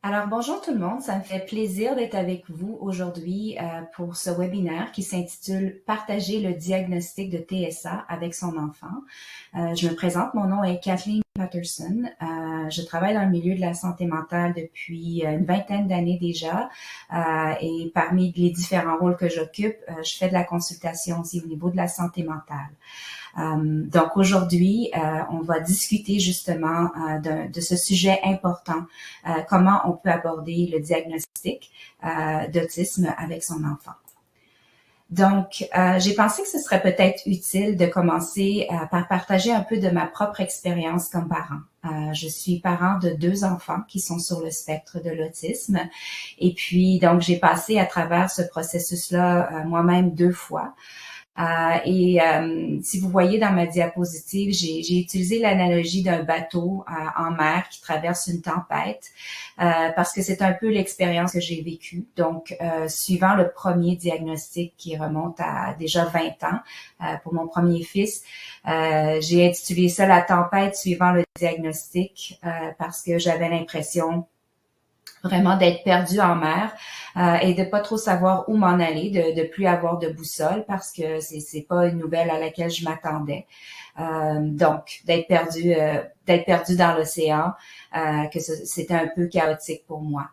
Alors, bonjour tout le monde, ça me fait plaisir d'être avec vous aujourd'hui pour ce webinaire qui s'intitule Partager le diagnostic de TSA avec son enfant. Je me présente, mon nom est Kathleen Patterson. Je travaille dans le milieu de la santé mentale depuis une vingtaine d'années déjà et parmi les différents rôles que j'occupe, je fais de la consultation aussi au niveau de la santé mentale. Donc aujourd'hui, on va discuter justement de ce sujet important, comment on peut aborder le diagnostic d'autisme avec son enfant. Donc, j'ai pensé que ce serait peut-être utile de commencer par partager un peu de ma propre expérience comme parent. Je suis parent de 2 enfants qui sont sur le spectre de l'autisme. Et puis, donc, j'ai passé à travers ce processus-là moi-même 2 fois. Si vous voyez dans ma diapositive, j'ai utilisé l'analogie d'un bateau en mer qui traverse une tempête parce que c'est un peu l'expérience que j'ai vécue. Donc, suivant le premier diagnostic qui remonte à déjà 20 ans pour mon premier fils, j'ai intitulé ça la tempête suivant le diagnostic parce que j'avais l'impression vraiment d'être perdue en mer et de pas trop savoir où m'en aller, de plus avoir de boussole parce que c'est pas une nouvelle à laquelle je m'attendais. Donc d'être perdu dans l'océan, que c'était un peu chaotique pour moi.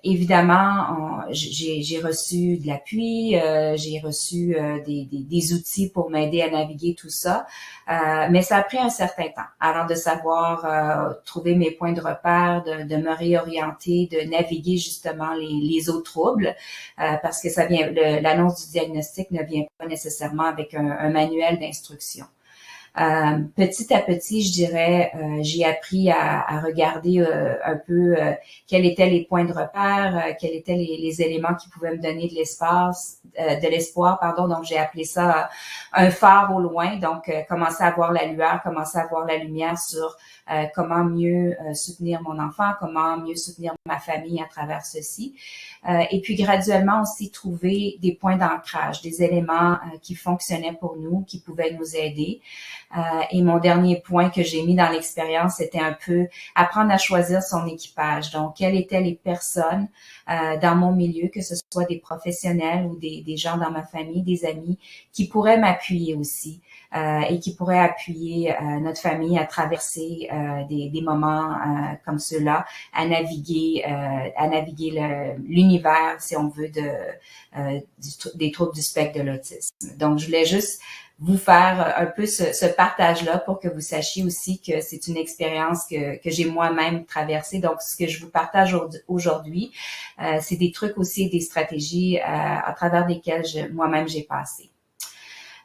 Évidemment, j'ai reçu de l'appui, j'ai reçu des outils pour m'aider à naviguer tout ça, mais ça a pris un certain temps avant de savoir trouver mes points de repère, de me réorienter, de naviguer justement les eaux troubles, parce que l'annonce du diagnostic ne vient pas nécessairement avec un manuel d'instruction. Petit à petit, je dirais, j'ai appris à regarder un peu quels étaient les points de repère, quels étaient les éléments qui pouvaient me donner de l'espoir, pardon. Donc, j'ai appelé ça un phare au loin. Donc, commencer à voir la lueur, commencer à voir la lumière sur comment mieux soutenir mon enfant, comment mieux soutenir ma famille à travers ceci. Et puis, graduellement aussi trouver des points d'ancrage, des éléments qui fonctionnaient pour nous, qui pouvaient nous aider. Et mon dernier point que j'ai mis dans l'expérience, c'était un peu apprendre à choisir son équipage. Donc, quelles étaient les personnes dans mon milieu, que ce soit des professionnels ou des gens dans ma famille, des amis, qui pourraient m'appuyer aussi et qui pourraient appuyer notre famille à traverser des moments comme ceux-là, à naviguer l'univers, si on veut, des troubles du spectre de l'autisme. Donc, je voulais juste vous faire un peu ce partage-là pour que vous sachiez aussi que c'est une expérience que j'ai moi-même traversée. Donc, ce que je vous partage aujourd'hui, c'est des trucs aussi et des stratégies à travers lesquelles moi-même j'ai passé.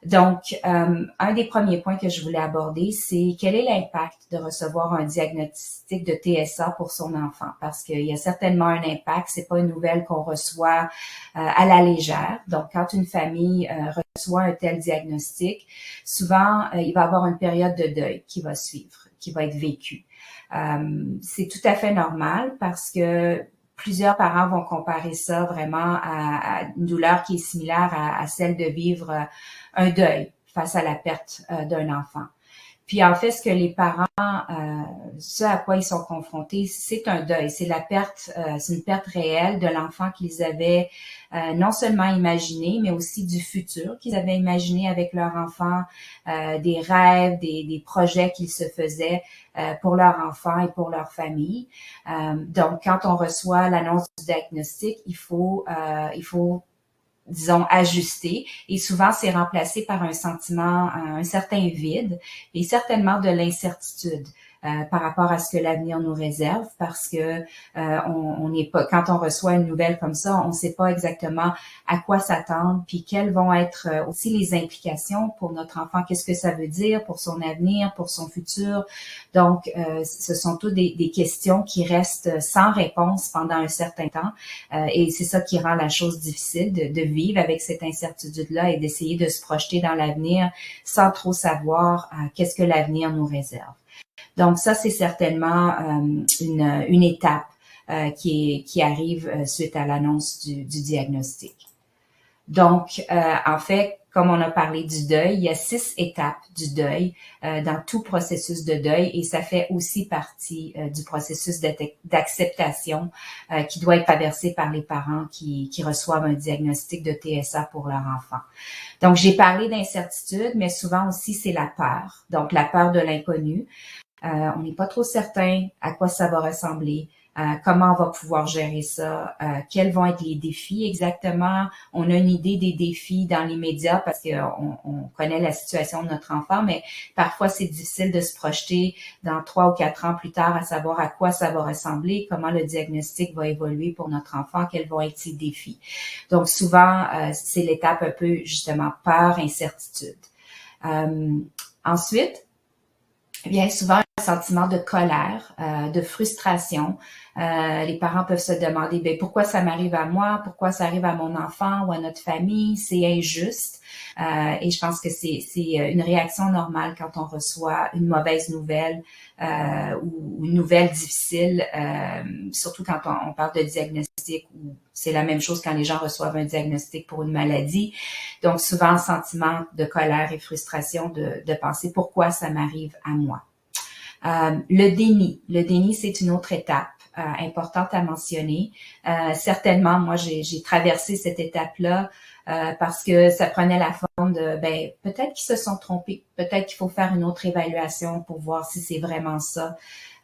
Donc, un des premiers points que je voulais aborder, c'est quel est l'impact de recevoir un diagnostic de TSA pour son enfant? Parce qu'il y a certainement un impact. C'est pas une nouvelle qu'on reçoit à la légère. Donc, quand une famille reçoit un tel diagnostic, souvent, il va y avoir une période de deuil qui va suivre, qui va être vécue. C'est tout à fait normal parce que plusieurs parents vont comparer ça vraiment à une douleur qui est similaire à celle de vivre un deuil face à la perte d'un enfant. Puis en fait, ce que les parents, ce à quoi ils sont confrontés, c'est un deuil, c'est c'est une perte réelle de l'enfant qu'ils avaient non seulement imaginé, mais aussi du futur qu'ils avaient imaginé avec leur enfant, des rêves, des projets qu'ils se faisaient pour leur enfant et pour leur famille. Donc, quand on reçoit l'annonce du diagnostic, il faut disons, ajuster. Et souvent, c'est remplacé par un sentiment, un certain vide et certainement de l'incertitude par rapport à ce que l'avenir nous réserve parce que on n'est pas, quand on reçoit une nouvelle comme ça, on ne sait pas exactement à quoi s'attendre puis quelles vont être aussi les implications pour notre enfant. Qu'est-ce que ça veut dire pour son avenir, pour son futur? Donc, ce sont toutes des questions qui restent sans réponse pendant un certain temps et c'est ça qui rend la chose difficile de vivre avec cette incertitude-là et d'essayer de se projeter dans l'avenir sans trop savoir qu'est-ce que l'avenir nous réserve. Donc ça, c'est certainement une étape qui arrive suite à l'annonce du diagnostic. Donc, en fait, comme on a parlé du deuil, il y a 6 étapes du deuil dans tout processus de deuil et ça fait aussi partie du processus d'acceptation qui doit être traversé par les parents qui reçoivent un diagnostic de TSA pour leur enfant. Donc, j'ai parlé d'incertitude, mais souvent aussi, c'est la peur. Donc, la peur de l'inconnu. On n'est pas trop certain à quoi ça va ressembler, comment on va pouvoir gérer ça, quels vont être les défis exactement. On a une idée des défis dans l'immédiat parce qu'on connaît la situation de notre enfant, mais parfois c'est difficile de se projeter dans 3 ou 4 ans plus tard à savoir à quoi ça va ressembler, comment le diagnostic va évoluer pour notre enfant, quels vont être ses défis. Donc souvent, c'est l'étape un peu justement peur, incertitude. Ensuite, bien souvent un sentiment de colère, de frustration. Les parents peuvent se demander ben, pourquoi ça m'arrive à moi, pourquoi ça arrive à mon enfant ou à notre famille, c'est injuste. Et je pense que c'est une réaction normale quand on reçoit une mauvaise nouvelle ou une nouvelle difficile, surtout quand on parle de diagnostic ou c'est la même chose quand les gens reçoivent un diagnostic pour une maladie. Donc souvent, un sentiment de colère et frustration de penser pourquoi ça m'arrive à moi. Le déni. Le déni, c'est une autre étape importante à mentionner. Certainement, moi, j'ai traversé cette étape-là parce que ça prenait la forme de, ben, peut-être qu'ils se sont trompés, peut-être qu'il faut faire une autre évaluation pour voir si c'est vraiment ça.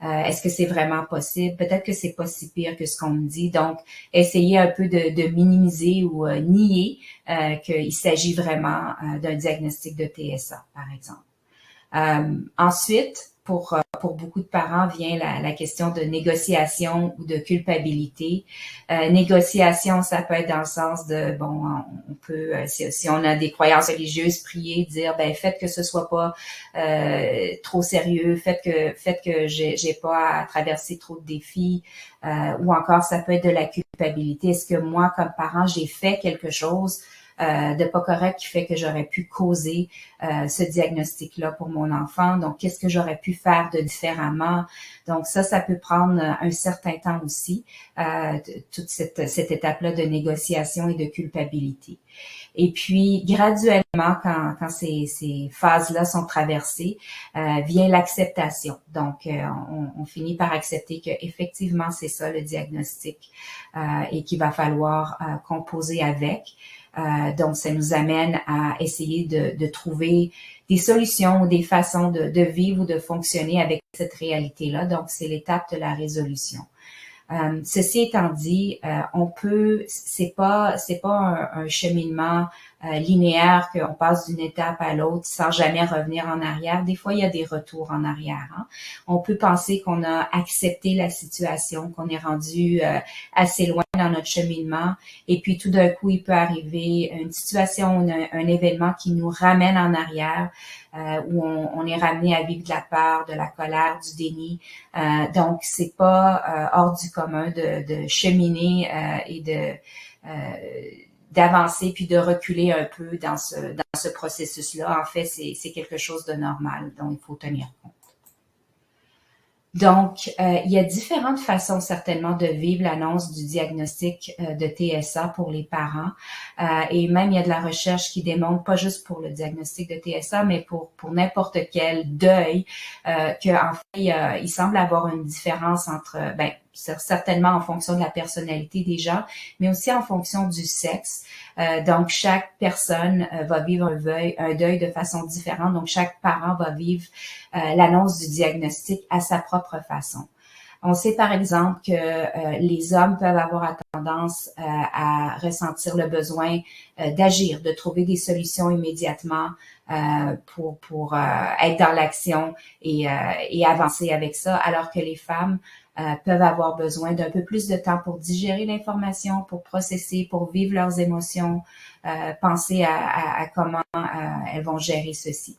Est-ce que c'est vraiment possible? Peut-être que c'est pas si pire que ce qu'on me dit. Donc, essayer un peu de minimiser ou nier qu'il s'agit vraiment d'un diagnostic de TSA, par exemple. Ensuite, pour beaucoup de parents vient la question de négociation ou de culpabilité. Négociation, ça peut être dans le sens de, bon, on peut, si on a des croyances religieuses, prier, dire, ben faites que ce soit pas trop sérieux, faites que j'ai pas à traverser trop de défis, ou encore ça peut être de la culpabilité. Est-ce que moi, comme parent, j'ai fait quelque chose de pas correct qui fait que j'aurais pu causer ce diagnostic-là pour mon enfant. Donc, qu'est-ce que j'aurais pu faire de différemment? Donc, ça peut prendre un certain temps aussi, toute cette étape-là de négociation et de culpabilité. Et puis, graduellement, quand ces phases-là sont traversées, vient l'acceptation. Donc, on finit par accepter que effectivement c'est ça le diagnostic et qu'il va falloir composer avec. Donc, ça nous amène à essayer de trouver des solutions ou des façons de vivre ou de fonctionner avec cette réalité-là. Donc, c'est l'étape de la résolution. Ceci étant dit, c'est pas un cheminement linéaire qu'on passe d'une étape à l'autre sans jamais revenir en arrière. Des fois, il y a des retours en arrière. Hein. On peut penser qu'on a accepté la situation, qu'on est rendu assez loin dans notre cheminement, et puis tout d'un coup, il peut arriver une situation, un événement qui nous ramène en arrière, où on est ramené à vivre de la peur, de la colère, du déni. Donc, c'est pas hors du commun de cheminer et d'avancer puis de reculer un peu dans ce processus-là. En fait, c'est quelque chose de normal dont il faut tenir compte. Donc, il y a différentes façons certainement de vivre l'annonce du diagnostic de TSA pour les parents. Et même, il y a de la recherche qui démontre, pas juste pour le diagnostic de TSA, mais pour n'importe quel deuil, qu'en fait, il semble avoir une différence entre, ben, certainement en fonction de la personnalité des gens, mais aussi en fonction du sexe. Donc, chaque personne va vivre un deuil de façon différente. Donc, chaque parent va vivre l'annonce du diagnostic à sa propre façon. On sait par exemple que les hommes peuvent avoir tendance à ressentir le besoin d'agir, de trouver des solutions immédiatement pour être dans l'action et avancer avec ça, alors que les femmes peuvent avoir besoin d'un peu plus de temps pour digérer l'information, pour processer, pour vivre leurs émotions, penser à comment elles vont gérer ceci.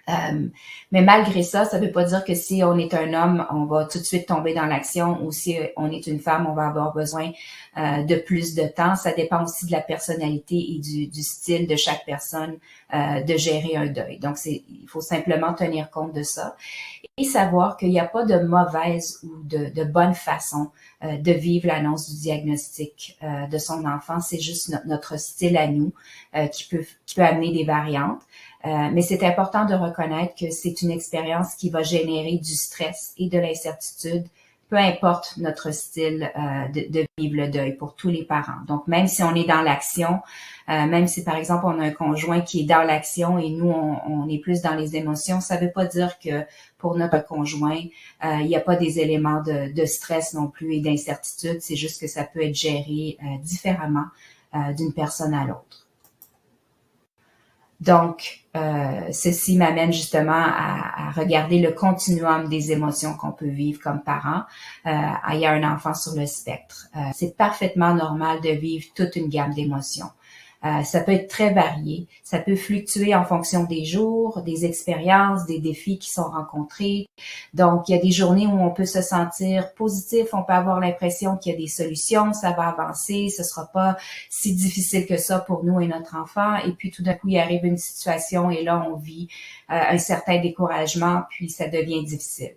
Mais malgré ça, ça ne veut pas dire que si on est un homme, on va tout de suite tomber dans l'action, ou si on est une femme, on va avoir besoin de plus de temps. Ça dépend aussi de la personnalité et du style de chaque personne de gérer un deuil. Donc, il faut simplement tenir compte de ça et savoir qu'il n'y a pas de mauvaise ou de bonne façon de vivre l'annonce du diagnostic de son enfant. C'est juste notre style à nous qui peut amener des variantes. Mais c'est important de reconnaître que c'est une expérience qui va générer du stress et de l'incertitude, peu importe notre style de vivre le deuil pour tous les parents. Donc, même si on est dans l'action, même si par exemple on a un conjoint qui est dans l'action et nous on est plus dans les émotions, ça ne veut pas dire que pour notre conjoint il n'y a pas des éléments de stress non plus et d'incertitude. C'est juste que ça peut être géré différemment d'une personne à l'autre. Donc, ceci m'amène justement à regarder le continuum des émotions qu'on peut vivre comme parent. Il y a un enfant sur le spectre. C'est parfaitement normal de vivre toute une gamme d'émotions. Ça peut être très varié. Ça peut fluctuer en fonction des jours, des expériences, des défis qui sont rencontrés. Donc, il y a des journées où on peut se sentir positif, on peut avoir l'impression qu'il y a des solutions, ça va avancer, ce sera pas si difficile que ça pour nous et notre enfant. Et puis, tout d'un coup, il arrive une situation et là, on vit un certain découragement, puis ça devient difficile.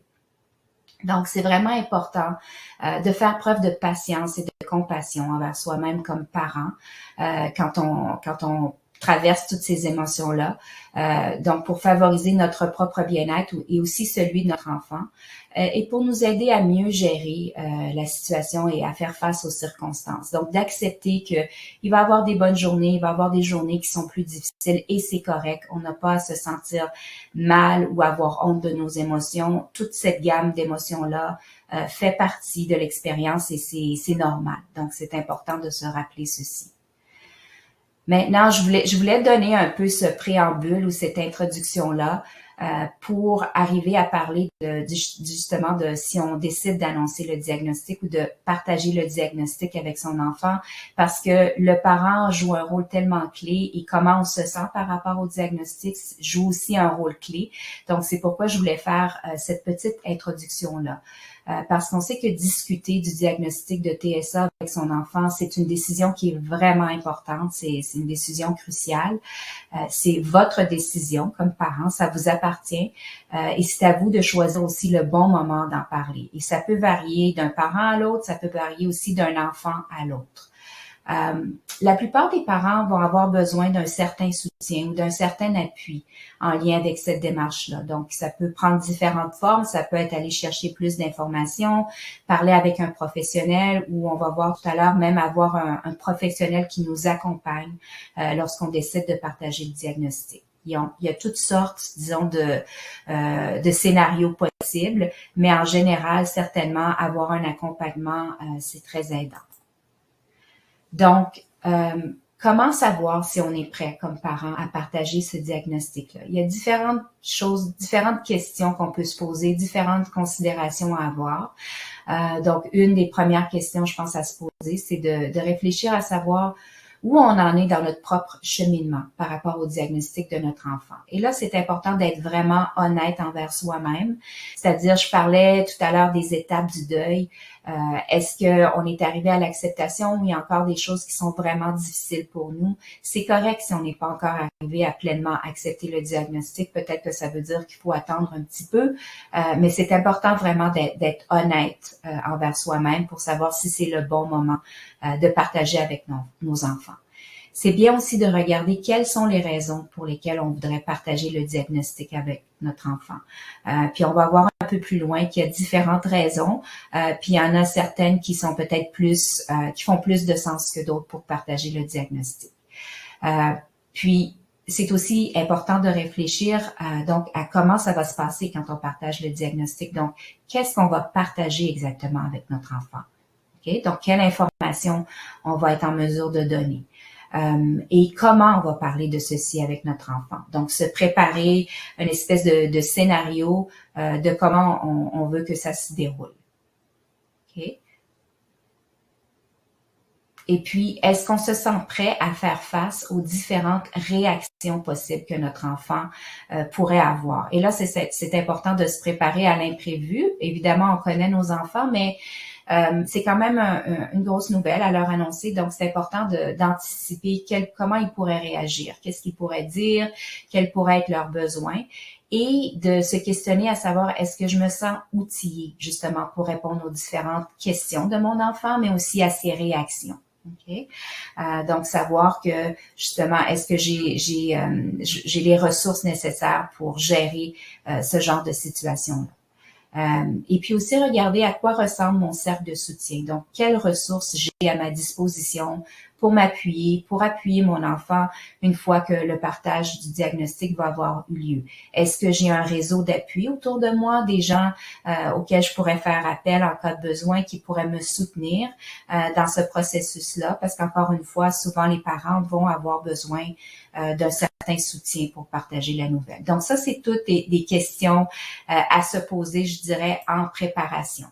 Donc, c'est vraiment important de faire preuve de patience et de compassion envers soi-même comme parent quand on traverse toutes ces émotions-là. Donc, pour favoriser notre propre bien-être et aussi celui de notre enfant et pour nous aider à mieux gérer la situation et à faire face aux circonstances. Donc, d'accepter qu'il va y avoir des bonnes journées, il va y avoir des journées qui sont plus difficiles et c'est correct. On n'a pas à se sentir mal ou avoir honte de nos émotions. Toute cette gamme d'émotions-là fait partie de l'expérience et c'est normal. Donc, c'est important de se rappeler ceci. Maintenant, je voulais donner un peu ce préambule ou cette introduction-là pour arriver à parler justement de si on décide d'annoncer le diagnostic ou de partager le diagnostic avec son enfant, parce que le parent joue un rôle tellement clé et comment on se sent par rapport au diagnostic joue aussi un rôle clé. Donc, c'est pourquoi je voulais faire cette petite introduction-là. Parce qu'on sait que discuter du diagnostic de TSA avec son enfant, c'est une décision qui est vraiment importante, c'est une décision cruciale. C'est votre décision comme parent, ça vous appartient et c'est à vous de choisir aussi le bon moment d'en parler. Et ça peut varier d'un parent à l'autre, ça peut varier aussi d'un enfant à l'autre. La plupart des parents vont avoir besoin d'un certain soutien ou d'un certain appui en lien avec cette démarche-là. Donc, ça peut prendre différentes formes. Ça peut être aller chercher plus d'informations, parler avec un professionnel ou on va voir tout à l'heure même avoir un professionnel qui nous accompagne lorsqu'on décide de partager le diagnostic. Il y a toutes sortes, disons, de scénarios possibles, mais en général, certainement, avoir un accompagnement, c'est très aidant. Donc, comment savoir si on est prêt comme parent à partager ce diagnostic-là? Il y a différentes choses, différentes questions qu'on peut se poser, différentes considérations à avoir. Donc, une des premières questions, je pense, à se poser, c'est de réfléchir à savoir où on en est dans notre propre cheminement par rapport au diagnostic de notre enfant. Et là, c'est important d'être vraiment honnête envers soi-même. C'est-à-dire, je parlais tout à l'heure des étapes du deuil. Est-ce qu'on est arrivé à l'acceptation ou il y a encore des choses qui sont vraiment difficiles pour nous? C'est correct si on n'est pas encore arrivé à pleinement accepter le diagnostic. Peut-être que ça veut dire qu'il faut attendre un petit peu, mais c'est important vraiment d'être honnête envers soi-même pour savoir si c'est le bon moment de partager avec nos enfants. C'est bien aussi de regarder quelles sont les raisons pour lesquelles on voudrait partager le diagnostic avec notre enfant. Puis on va voir un peu plus loin qu'il y a différentes raisons, puis il y en a certaines qui sont peut-être plus, qui font plus de sens que d'autres pour partager le diagnostic. Puis c'est aussi important de réfléchir donc à comment ça va se passer quand on partage le diagnostic. Donc, qu'est-ce qu'on va partager exactement avec notre enfant? Okay? Donc, quelle information on va être en mesure de donner? Et comment on va parler de ceci avec notre enfant. Donc, se préparer une espèce de scénario de comment on veut que ça se déroule. Okay? Et puis, est-ce qu'on se sent prêt à faire face aux différentes réactions possibles que notre enfant pourrait avoir? Et là, c'est important de se préparer à l'imprévu. Évidemment, on connaît nos enfants, mais c'est quand même une grosse nouvelle à leur annoncer. Donc, c'est important d'anticiper comment ils pourraient réagir, qu'est-ce qu'ils pourraient dire, quels pourraient être leurs besoins, et de se questionner à savoir, est-ce que je me sens outillée justement pour répondre aux différentes questions de mon enfant, mais aussi à ses réactions. Okay? Donc, savoir que justement, est-ce que j'ai les ressources nécessaires pour gérer ce genre de situation-là. Et puis aussi regarder à quoi ressemble mon cercle de soutien. Donc, quelles ressources j'ai à ma disposition pour m'appuyer, pour appuyer mon enfant une fois que le partage du diagnostic va avoir eu lieu. Est-ce que j'ai un réseau d'appui autour de moi, des gens auxquels je pourrais faire appel en cas de besoin, qui pourraient me soutenir dans ce processus-là? Parce qu'encore une fois, souvent les parents vont avoir besoin d'un certain soutien pour partager la nouvelle. Donc ça, c'est toutes des questions à se poser, je dirais, en préparation.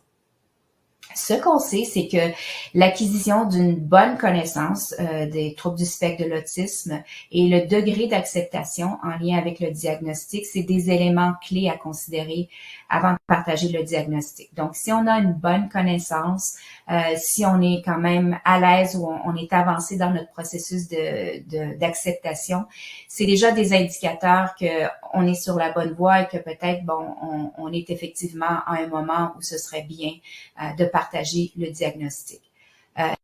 Ce qu'on sait, c'est que l'acquisition d'une bonne connaissance des troubles du spectre de l'autisme et le degré d'acceptation en lien avec le diagnostic, c'est des éléments clés à considérer avant de partager le diagnostic. Donc, si on a une bonne connaissance, si on est quand même à l'aise ou on est avancé dans notre processus d'acceptation, c'est déjà des indicateurs qu'on est sur la bonne voie et que peut-être, on est effectivement à un moment où ce serait bien de partager le diagnostic.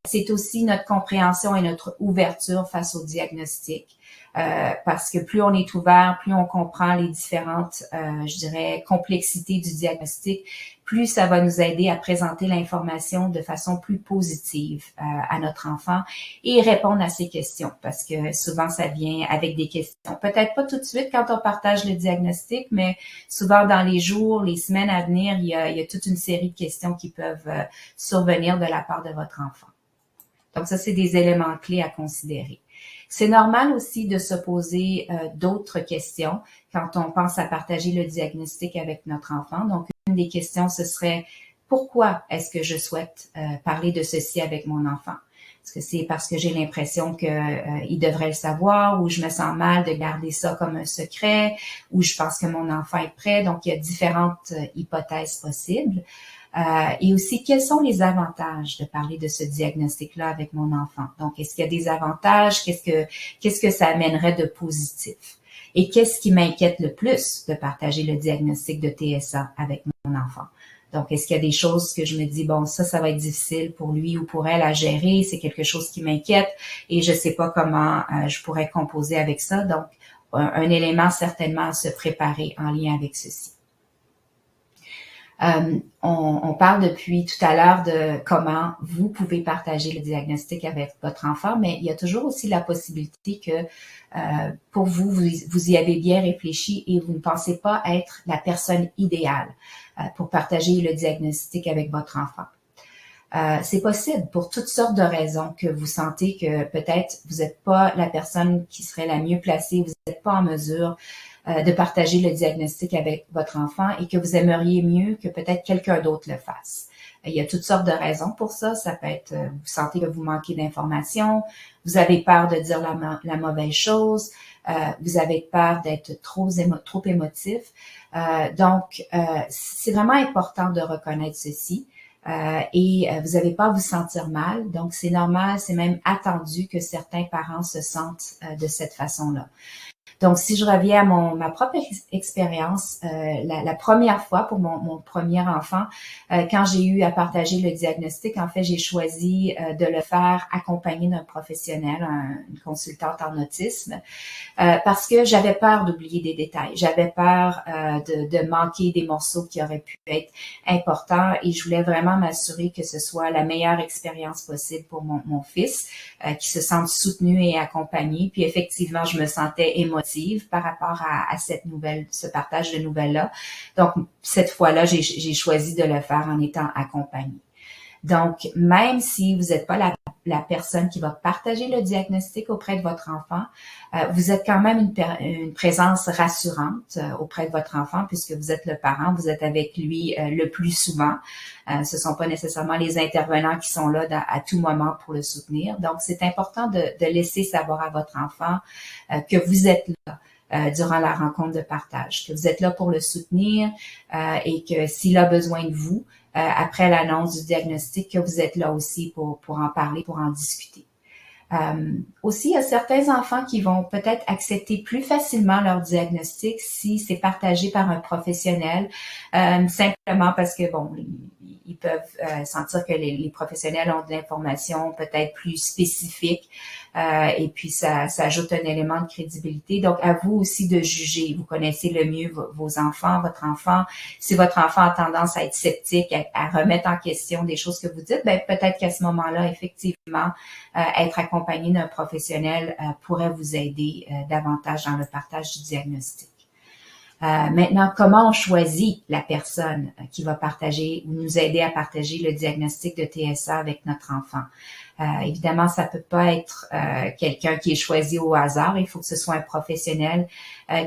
C'est aussi notre compréhension et notre ouverture face au diagnostic. Parce que plus on est ouvert, plus on comprend les différentes, je dirais, complexités du diagnostic, plus ça va nous aider à présenter l'information de façon plus positive à notre enfant et répondre à ses questions, parce que souvent ça vient avec des questions. Peut-être pas tout de suite quand on partage le diagnostic, mais souvent dans les jours, les semaines à venir, il y a toute une série de questions qui peuvent survenir de la part de votre enfant. Donc ça, c'est des éléments clés à considérer. C'est normal aussi de se poser d'autres questions quand on pense à partager le diagnostic avec notre enfant. Donc, une des questions, ce serait pourquoi est-ce que je souhaite parler de ceci avec mon enfant? Est-ce que c'est parce que j'ai l'impression qu'il devrait le savoir, ou je me sens mal de garder ça comme un secret, ou je pense que mon enfant est prêt? Donc, il y a différentes hypothèses possibles. Et aussi, quels sont les avantages de parler de ce diagnostic-là avec mon enfant? Donc, est-ce qu'il y a des avantages? Qu'est-ce que ça amènerait de positif? Et qu'est-ce qui m'inquiète le plus de partager le diagnostic de TSA avec mon enfant? Donc, est-ce qu'il y a des choses que je me dis, ça va être difficile pour lui ou pour elle à gérer, c'est quelque chose qui m'inquiète et je sais pas comment je pourrais composer avec ça. Donc, un élément certainement à se préparer en lien avec ceci. On parle depuis tout à l'heure de comment vous pouvez partager le diagnostic avec votre enfant, mais il y a toujours aussi la possibilité que pour vous y avez bien réfléchi et vous ne pensez pas être la personne idéale pour partager le diagnostic avec votre enfant. C'est possible pour toutes sortes de raisons que vous sentez que peut-être vous n'êtes pas la personne qui serait la mieux placée, vous n'êtes pas en mesure de partager le diagnostic avec votre enfant et que vous aimeriez mieux que peut-être quelqu'un d'autre le fasse. Il y a toutes sortes de raisons pour ça. Ça peut être, vous sentez que vous manquez d'informations, vous avez peur de dire la mauvaise chose, vous avez peur d'être trop émotif. Donc, c'est vraiment important de reconnaître ceci. Et vous n'avez pas à vous sentir mal. Donc, c'est normal, c'est même attendu que certains parents se sentent de cette façon-là. Donc, si je reviens à ma propre expérience, la première fois pour mon premier enfant, quand j'ai eu à partager le diagnostic, en fait, j'ai choisi de le faire accompagné d'un professionnel, une consultante en autisme, parce que j'avais peur d'oublier des détails. J'avais peur de manquer des morceaux qui auraient pu être importants et je voulais vraiment m'assurer que ce soit la meilleure expérience possible pour mon fils, qui se sente soutenu et accompagné. Puis effectivement, je me sentais émotive par rapport à ce partage de nouvelles-là. Donc, cette fois-là, j'ai choisi de le faire en étant accompagnée. Donc, même si vous n'êtes pas la personne qui va partager le diagnostic auprès de votre enfant, vous êtes quand même une présence rassurante auprès de votre enfant puisque vous êtes le parent, vous êtes avec lui le plus souvent. Ce sont pas nécessairement les intervenants qui sont là à tout moment pour le soutenir. Donc, c'est important de laisser savoir à votre enfant que vous êtes là durant la rencontre de partage, que vous êtes là pour le soutenir et que s'il a besoin de vous, après l'annonce du diagnostic, que vous êtes là aussi pour en parler, pour en discuter. Aussi, il y a certains enfants qui vont peut-être accepter plus facilement leur diagnostic si c'est partagé par un professionnel, simplement parce que, bon, ils peuvent sentir que les professionnels ont de l'information peut-être plus spécifique et puis ça ajoute un élément de crédibilité. Donc, à vous aussi de juger. Vous connaissez le mieux vos enfants, votre enfant. Si votre enfant a tendance à être sceptique, à remettre en question des choses que vous dites, ben peut-être qu'à ce moment-là, effectivement, être accompagné d'un professionnel pourrait vous aider davantage dans le partage du diagnostic. Maintenant, comment on choisit la personne qui va partager ou nous aider à partager le diagnostic de TSA avec notre enfant? Évidemment, ça peut pas être quelqu'un qui est choisi au hasard. Il faut que ce soit un professionnel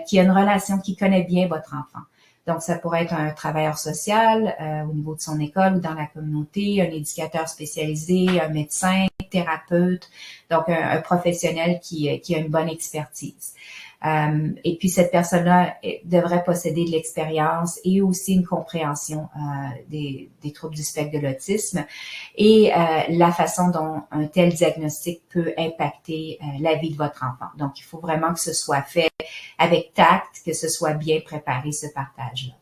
qui a une relation, qui connaît bien votre enfant. Donc, ça pourrait être un travailleur social au niveau de son école ou dans la communauté, un éducateur spécialisé, un médecin, thérapeute, donc un professionnel qui a une bonne expertise. Et puis, cette personne-là devrait posséder de l'expérience et aussi une compréhension des troubles du spectre de l'autisme et la façon dont un tel diagnostic peut impacter la vie de votre enfant. Donc, il faut vraiment que ce soit fait avec tact, que ce soit bien préparé, ce partage-là.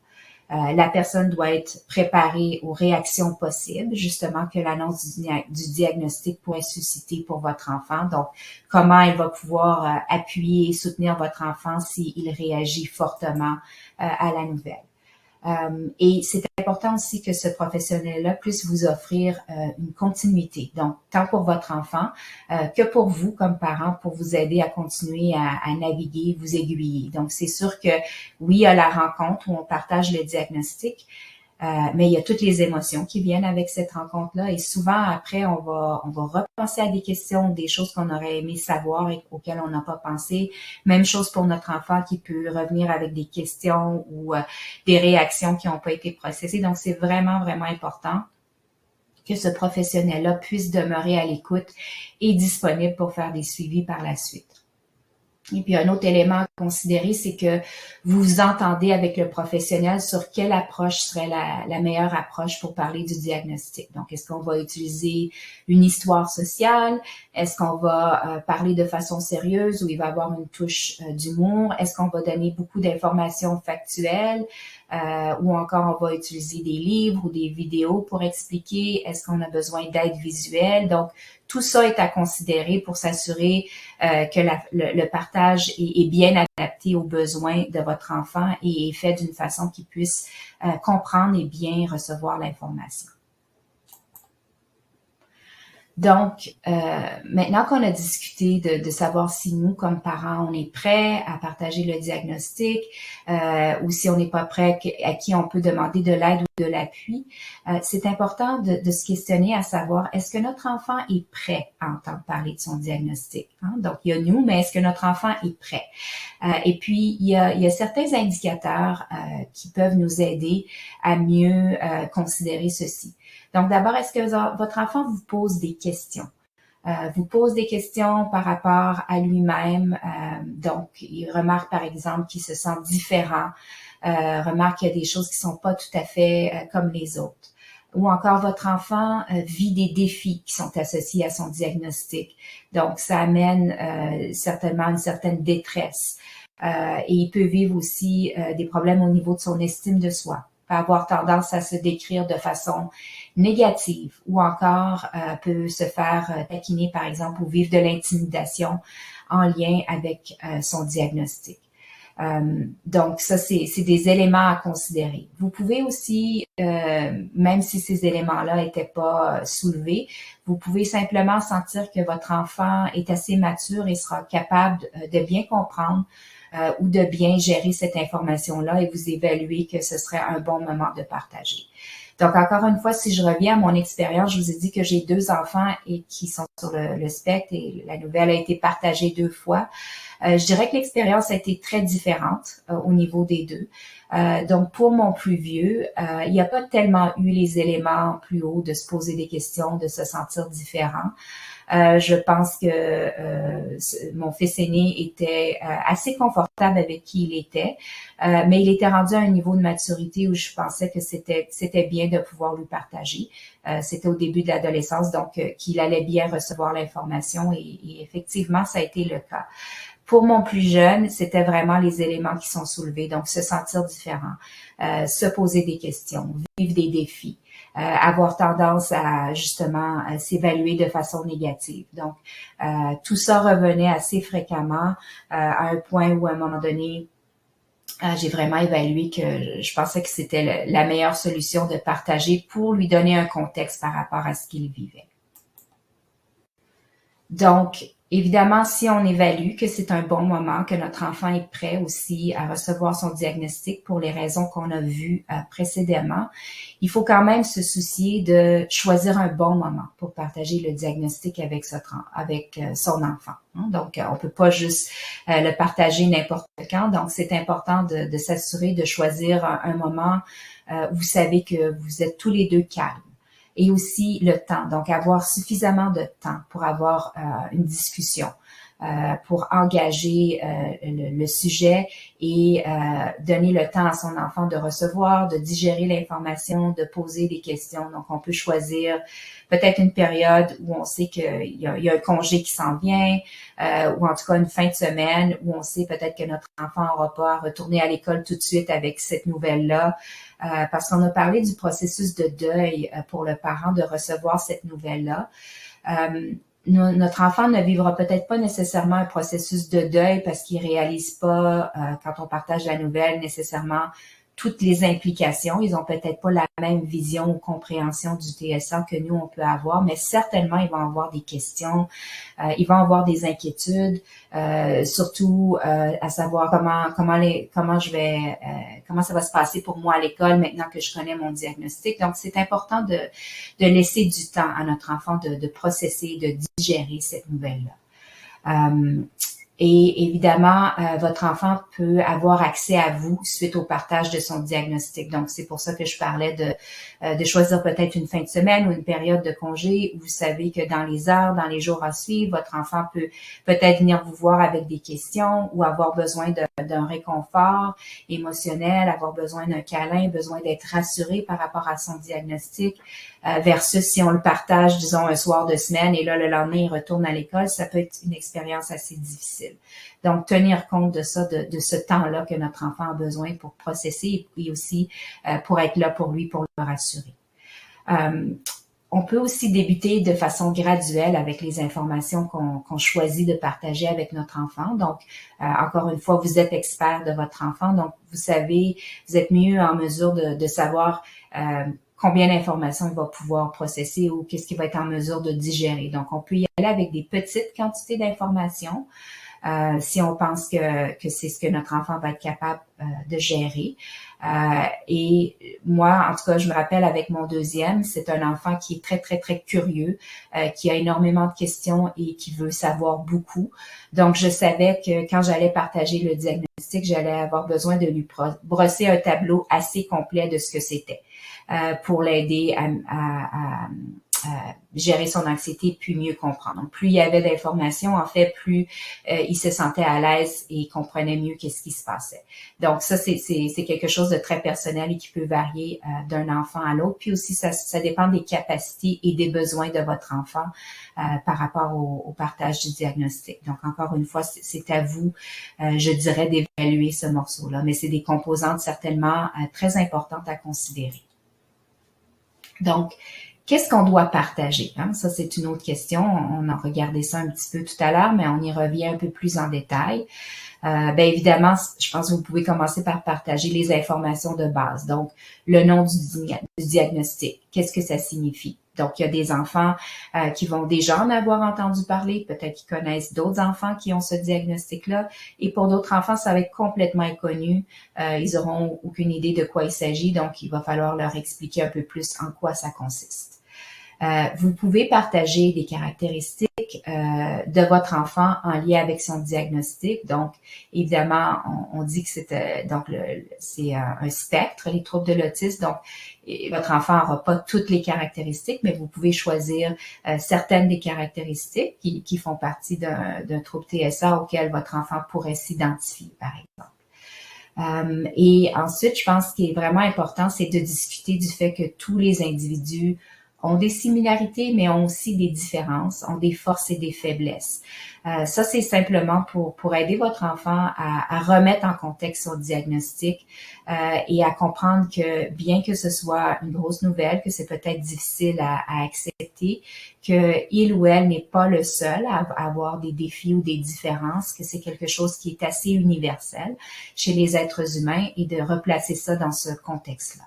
La personne doit être préparée aux réactions possibles, justement, que l'annonce du diagnostic pourrait susciter pour votre enfant. Donc, comment elle va pouvoir appuyer et soutenir votre enfant s'il réagit fortement à la nouvelle. Et c'est important aussi que ce professionnel-là puisse vous offrir une continuité. Donc, tant pour votre enfant que pour vous comme parent, pour vous aider à continuer à naviguer, vous aiguiller. Donc, c'est sûr que oui, il y a la rencontre où on partage le diagnostic, mais il y a toutes les émotions qui viennent avec cette rencontre-là et souvent après, on va repenser à des questions, des choses qu'on aurait aimé savoir et auxquelles on n'a pas pensé. Même chose pour notre enfant qui peut revenir avec des questions ou des réactions qui n'ont pas été processées. Donc, c'est vraiment, vraiment important que ce professionnel-là puisse demeurer à l'écoute et disponible pour faire des suivis par la suite. Et puis, un autre élément à considérer, c'est que vous vous entendez avec le professionnel sur quelle approche serait la meilleure approche pour parler du diagnostic. Donc, est-ce qu'on va utiliser une histoire sociale? Est-ce qu'on va parler de façon sérieuse où il va avoir une touche d'humour? Est-ce qu'on va donner beaucoup d'informations factuelles? Ou encore on va utiliser des livres ou des vidéos pour expliquer? Est-ce qu'on a besoin d'aide visuelle? Donc, tout ça est à considérer pour s'assurer que le partage est bien adapté aux besoins de votre enfant et est fait d'une façon qu'il puisse comprendre et bien recevoir l'information. Donc, maintenant qu'on a discuté de savoir si nous, comme parents, on est prêts à partager le diagnostic ou si on n'est pas prêt, à qui on peut demander de l'aide ou de l'appui, c'est important de se questionner à savoir, est-ce que notre enfant est prêt à entendre parler de son diagnostic? Hein? Donc, il y a nous, mais est-ce que notre enfant est prêt? Et puis, il y a certains indicateurs qui peuvent nous aider à mieux considérer ceci. Donc, d'abord, est-ce que votre enfant vous pose des questions? Vous pose des questions par rapport à lui-même. Donc, il remarque, par exemple, qu'il se sent différent. Remarque qu'il y a des choses qui sont pas tout à fait comme les autres. Ou encore, votre enfant vit des défis qui sont associés à son diagnostic. Donc, ça amène certainement une certaine détresse. Et il peut vivre aussi des problèmes au niveau de son estime de soi. Peut avoir tendance à se décrire de façon négative ou encore peut se faire taquiner, par exemple, ou vivre de l'intimidation en lien avec son diagnostic. Donc, ça, c'est des éléments à considérer. Vous pouvez aussi, même si ces éléments-là n'étaient pas soulevés, vous pouvez simplement sentir que votre enfant est assez mature et sera capable de bien comprendre ou de bien gérer cette information-là et vous évaluer que ce serait un bon moment de partager. Donc, encore une fois, si je reviens à mon expérience, je vous ai dit que j'ai 2 enfants et qui sont sur le spectre et la nouvelle a été partagée 2 fois. Je dirais que l'expérience a été très différente au niveau des deux. Donc, pour mon plus vieux, il n'y a pas tellement eu les éléments plus hauts de se poser des questions, de se sentir différent. Je pense que mon fils aîné était assez confortable avec qui il était, mais il était rendu à un niveau de maturité où je pensais que c'était bien de pouvoir lui partager. C'était au début de l'adolescence, donc qu'il allait bien recevoir l'information et effectivement, ça a été le cas. Pour mon plus jeune, c'était vraiment les éléments qui sont soulevés, donc se sentir différent, se poser des questions, vivre des défis, avoir tendance à justement s'évaluer de façon négative. Donc, tout ça revenait assez fréquemment à un point où, à un moment donné, j'ai vraiment évalué que je pensais que c'était la meilleure solution de partager pour lui donner un contexte par rapport à ce qu'il vivait. Donc, évidemment, si on évalue que c'est un bon moment, que notre enfant est prêt aussi à recevoir son diagnostic pour les raisons qu'on a vues précédemment, il faut quand même se soucier de choisir un bon moment pour partager le diagnostic avec son enfant. Donc, on peut pas juste le partager n'importe quand. Donc, c'est important de s'assurer de choisir un moment où vous savez que vous êtes tous les deux calmes. Et aussi le temps, donc avoir suffisamment de temps pour avoir une discussion, pour engager le sujet et donner le temps à son enfant de recevoir, de digérer l'information, de poser des questions. Donc, on peut choisir peut-être une période où on sait qu'il y a un congé qui s'en vient, ou en tout cas une fin de semaine où on sait peut-être que notre enfant n'aura pas à retourner à l'école tout de suite avec cette nouvelle-là. Parce qu'on a parlé du processus de deuil pour le parent de recevoir cette nouvelle-là. Notre enfant ne vivra peut-être pas nécessairement un processus de deuil parce qu'il réalise pas, quand on partage la nouvelle, nécessairement toutes les implications. Ils ont peut-être pas la même vision ou compréhension du TSA que nous, on peut avoir, mais certainement, ils vont avoir des questions, ils vont avoir des inquiétudes, surtout à savoir comment ça va se passer pour moi à l'école maintenant que je connais mon diagnostic. Donc, c'est important de laisser du temps à notre enfant de processer, de digérer cette nouvelle-là. Et évidemment, votre enfant peut avoir accès à vous suite au partage de son diagnostic. Donc, c'est pour ça que je parlais de choisir peut-être une fin de semaine ou une période de congé où vous savez que dans les heures, dans les jours à suivre, votre enfant peut peut-être venir vous voir avec des questions ou avoir besoin d'un réconfort émotionnel, avoir besoin d'un câlin, besoin d'être rassuré par rapport à son diagnostic, versus si on le partage, disons, un soir de semaine et là, le lendemain, il retourne à l'école, ça peut être une expérience assez difficile. Donc, tenir compte de ça, de ce temps-là que notre enfant a besoin pour processer et aussi pour être là pour lui, pour le rassurer. On peut aussi débuter de façon graduelle avec les informations qu'on choisit de partager avec notre enfant. Donc, encore une fois, vous êtes expert de votre enfant, donc vous savez, vous êtes mieux en mesure de savoir combien d'informations il va pouvoir processer ou qu'est-ce qu'il va être en mesure de digérer. Donc, on peut y aller avec des petites quantités d'informations si on pense que c'est ce que notre enfant va être capable de gérer. Et moi, en tout cas, je me rappelle avec mon deuxième, c'est un enfant qui est très, très, très curieux, qui a énormément de questions et qui veut savoir beaucoup. Donc, je savais que quand j'allais partager le diagnostic, j'allais avoir besoin de lui brosser un tableau assez complet de ce que c'était pour l'aider à gérer son anxiété puis mieux comprendre. Donc, plus il y avait d'informations, en fait, plus il se sentait à l'aise et comprenait mieux qu'est-ce qui se passait. Donc, ça, c'est quelque chose de très personnel et qui peut varier d'un enfant à l'autre. Puis aussi, ça dépend des capacités et des besoins de votre enfant par rapport au partage du diagnostic. Donc, encore une fois, c'est à vous, je dirais, d'évaluer ce morceau-là. Mais c'est des composantes certainement très importantes à considérer. Donc, qu'est-ce qu'on doit partager? Hein? Ça, c'est une autre question. On a regardé ça un petit peu tout à l'heure, mais on y revient un peu plus en détail. Évidemment, je pense que vous pouvez commencer par partager les informations de base. Donc, le nom du diagnostic, qu'est-ce que ça signifie? Donc, il y a des enfants qui vont déjà en avoir entendu parler, peut-être qu'ils connaissent d'autres enfants qui ont ce diagnostic-là, et pour d'autres enfants, ça va être complètement inconnu. Ils auront aucune idée de quoi il s'agit, donc il va falloir leur expliquer un peu plus en quoi ça consiste. Vous pouvez partager des caractéristiques de votre enfant en lien avec son diagnostic. Donc, évidemment, on dit que c'est un spectre, les troubles de l'autisme. Donc, votre enfant n'aura pas toutes les caractéristiques, mais vous pouvez choisir certaines des caractéristiques qui font partie d'un trouble TSA auquel votre enfant pourrait s'identifier, par exemple. Et ensuite, je pense qu'il est vraiment important, c'est de discuter du fait que tous les individus ont des similarités, mais ont aussi des différences, ont des forces et des faiblesses. Ça, c'est simplement pour aider votre enfant à remettre en contexte son diagnostic et à comprendre que bien que ce soit une grosse nouvelle, que c'est peut-être difficile à accepter, que il ou elle n'est pas le seul à avoir des défis ou des différences, que c'est quelque chose qui est assez universel chez les êtres humains et de replacer ça dans ce contexte-là.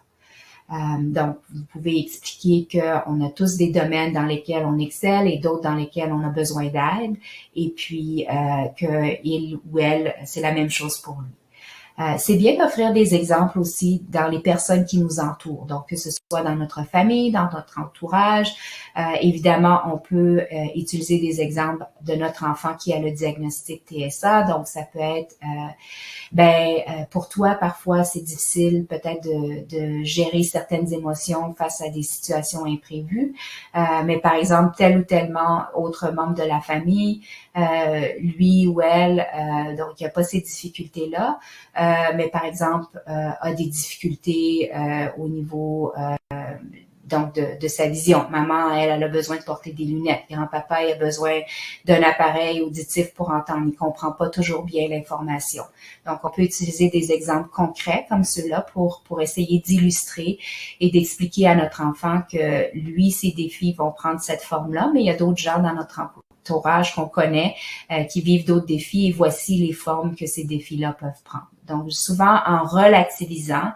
Donc, vous pouvez expliquer qu'on a tous des domaines dans lesquels on excelle et d'autres dans lesquels on a besoin d'aide, et puis que il ou elle, c'est la même chose pour lui. C'est bien d'offrir des exemples aussi dans les personnes qui nous entourent. Donc, que ce soit dans notre famille, dans notre entourage. Évidemment, on peut utiliser des exemples de notre enfant qui a le diagnostic TSA. Donc, ça peut être, pour toi, parfois, c'est difficile peut-être de gérer certaines émotions face à des situations imprévues. Mais par exemple, tel ou tellement autre membre de la famille, lui ou elle, donc il n'y a pas ces difficultés-là, mais par exemple a des difficultés au niveau donc de sa vision. Maman, elle a besoin de porter des lunettes. Grand-papa, il a besoin d'un appareil auditif pour entendre. Il comprend pas toujours bien l'information. Donc, on peut utiliser des exemples concrets comme ceux-là pour essayer d'illustrer et d'expliquer à notre enfant que lui, ses défis vont prendre cette forme-là, mais il y a d'autres gens dans notre entourage qu'on connaît qui vivent d'autres défis et voici les formes que ces défis-là peuvent prendre. Donc, souvent en relativisant,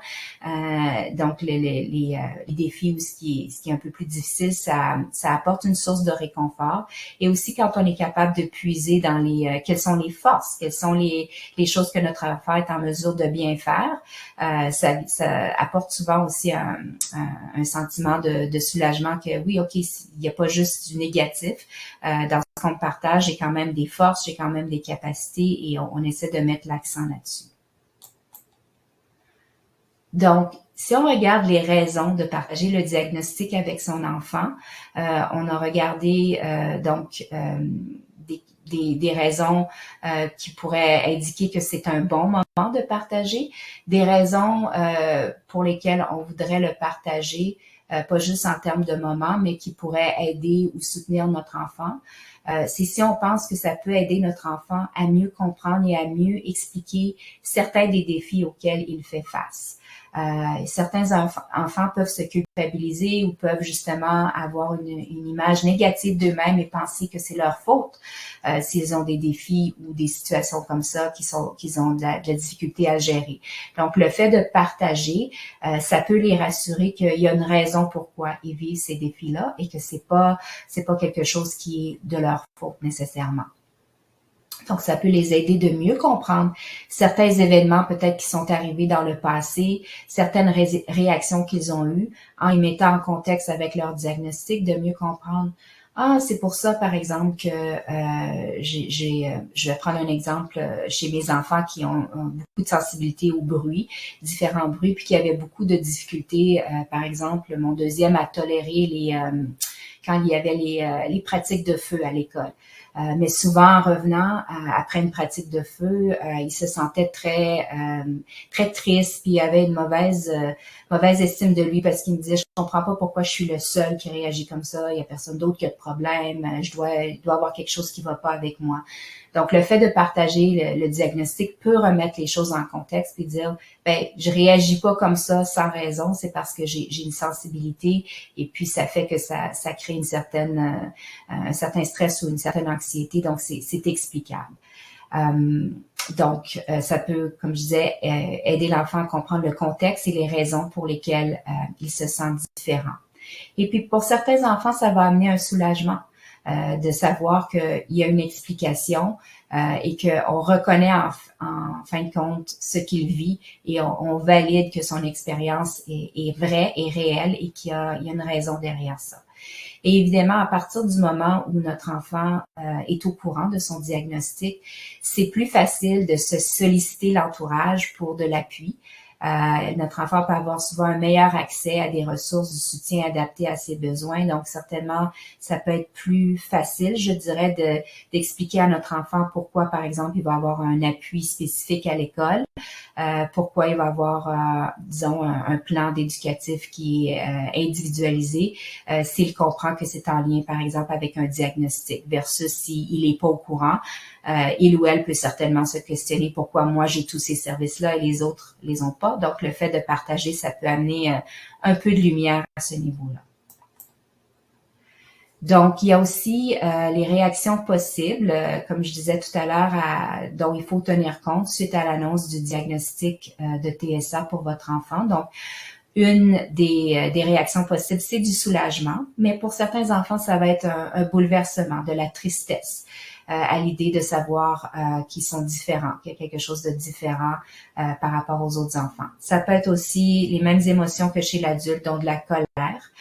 donc les défis ou ce qui est un peu plus difficile, ça apporte une source de réconfort. Et aussi quand on est capable de puiser dans quelles sont les forces, quelles sont les choses que notre enfant est en mesure de bien faire, ça apporte souvent aussi un sentiment de soulagement que oui, ok, il n'y a pas juste du négatif dans ce qu'on partage, j'ai quand même des forces, j'ai quand même des capacités et on essaie de mettre l'accent là-dessus. Donc, si on regarde les raisons de partager le diagnostic avec son enfant, on a regardé des raisons qui pourraient indiquer que c'est un bon moment de partager, des raisons pour lesquelles on voudrait le partager, pas juste en termes de moment, mais qui pourraient aider ou soutenir notre enfant. C'est si on pense que ça peut aider notre enfant à mieux comprendre et à mieux expliquer certains des défis auxquels il fait face. Certains enfants peuvent se culpabiliser ou peuvent justement avoir une image négative d'eux-mêmes et penser que c'est leur faute s'ils ont des défis ou des situations comme ça qu'ils ont de la difficulté à gérer. Donc, le fait de partager, ça peut les rassurer qu'il y a une raison pourquoi ils vivent ces défis-là et que c'est pas quelque chose qui est de leur faute nécessairement. Donc, ça peut les aider de mieux comprendre certains événements peut-être qui sont arrivés dans le passé, certaines réactions qu'ils ont eues, en y mettant en contexte avec leur diagnostic, de mieux comprendre. Ah, c'est pour ça, par exemple, que je vais prendre un exemple chez mes enfants qui ont beaucoup de sensibilité au bruit, différents bruits, puis qui avaient beaucoup de difficultés, par exemple, mon deuxième à tolérer quand il y avait les pratiques de feu à l'école. Mais souvent, en revenant après une pratique de feu, il se sentait très triste, puis il avait une mauvaise estime de lui parce qu'il me disait, je comprends pas pourquoi je suis le seul qui réagit comme ça, il y a personne d'autre qui a de problème, il doit avoir quelque chose qui va pas avec moi. Donc, le fait de partager le diagnostic peut remettre les choses en contexte et dire, je réagis pas comme ça sans raison, c'est parce que j'ai une sensibilité et puis ça fait que ça crée un certain stress ou une certaine anxiété, donc c'est explicable. Donc, ça peut, comme je disais, aider l'enfant à comprendre le contexte et les raisons pour lesquelles il se sent différent. Et puis pour certains enfants, ça va amener un soulagement de savoir qu'il y a une explication et qu'on reconnaît en fin de compte ce qu'il vit et on valide que son expérience est vraie et réelle et qu'il y a une raison derrière ça. Et évidemment, à partir du moment où notre enfant est au courant de son diagnostic, c'est plus facile de se solliciter l'entourage pour de l'appui. Notre enfant peut avoir souvent un meilleur accès à des ressources du soutien adapté à ses besoins. Donc, certainement, ça peut être plus facile, je dirais, d'expliquer à notre enfant pourquoi, par exemple, il va avoir un appui spécifique à l'école, pourquoi il va avoir, disons, un plan d'éducatif qui est individualisé, s'il comprend que c'est en lien, par exemple, avec un diagnostic, versus s'il n'est pas au courant. Il ou elle peut certainement se questionner pourquoi moi j'ai tous ces services-là et les autres les ont pas. Donc, le fait de partager, ça peut amener un peu de lumière à ce niveau-là. Donc, il y a aussi les réactions possibles, comme je disais tout à l'heure, dont il faut tenir compte suite à l'annonce du diagnostic de TSA pour votre enfant. Donc, une des réactions possibles, c'est du soulagement, mais pour certains enfants, ça va être un bouleversement, de la tristesse à l'idée de savoir qu'ils sont différents, qu'il y a quelque chose de différent par rapport aux autres enfants. Ça peut être aussi les mêmes émotions que chez l'adulte, donc de la colère,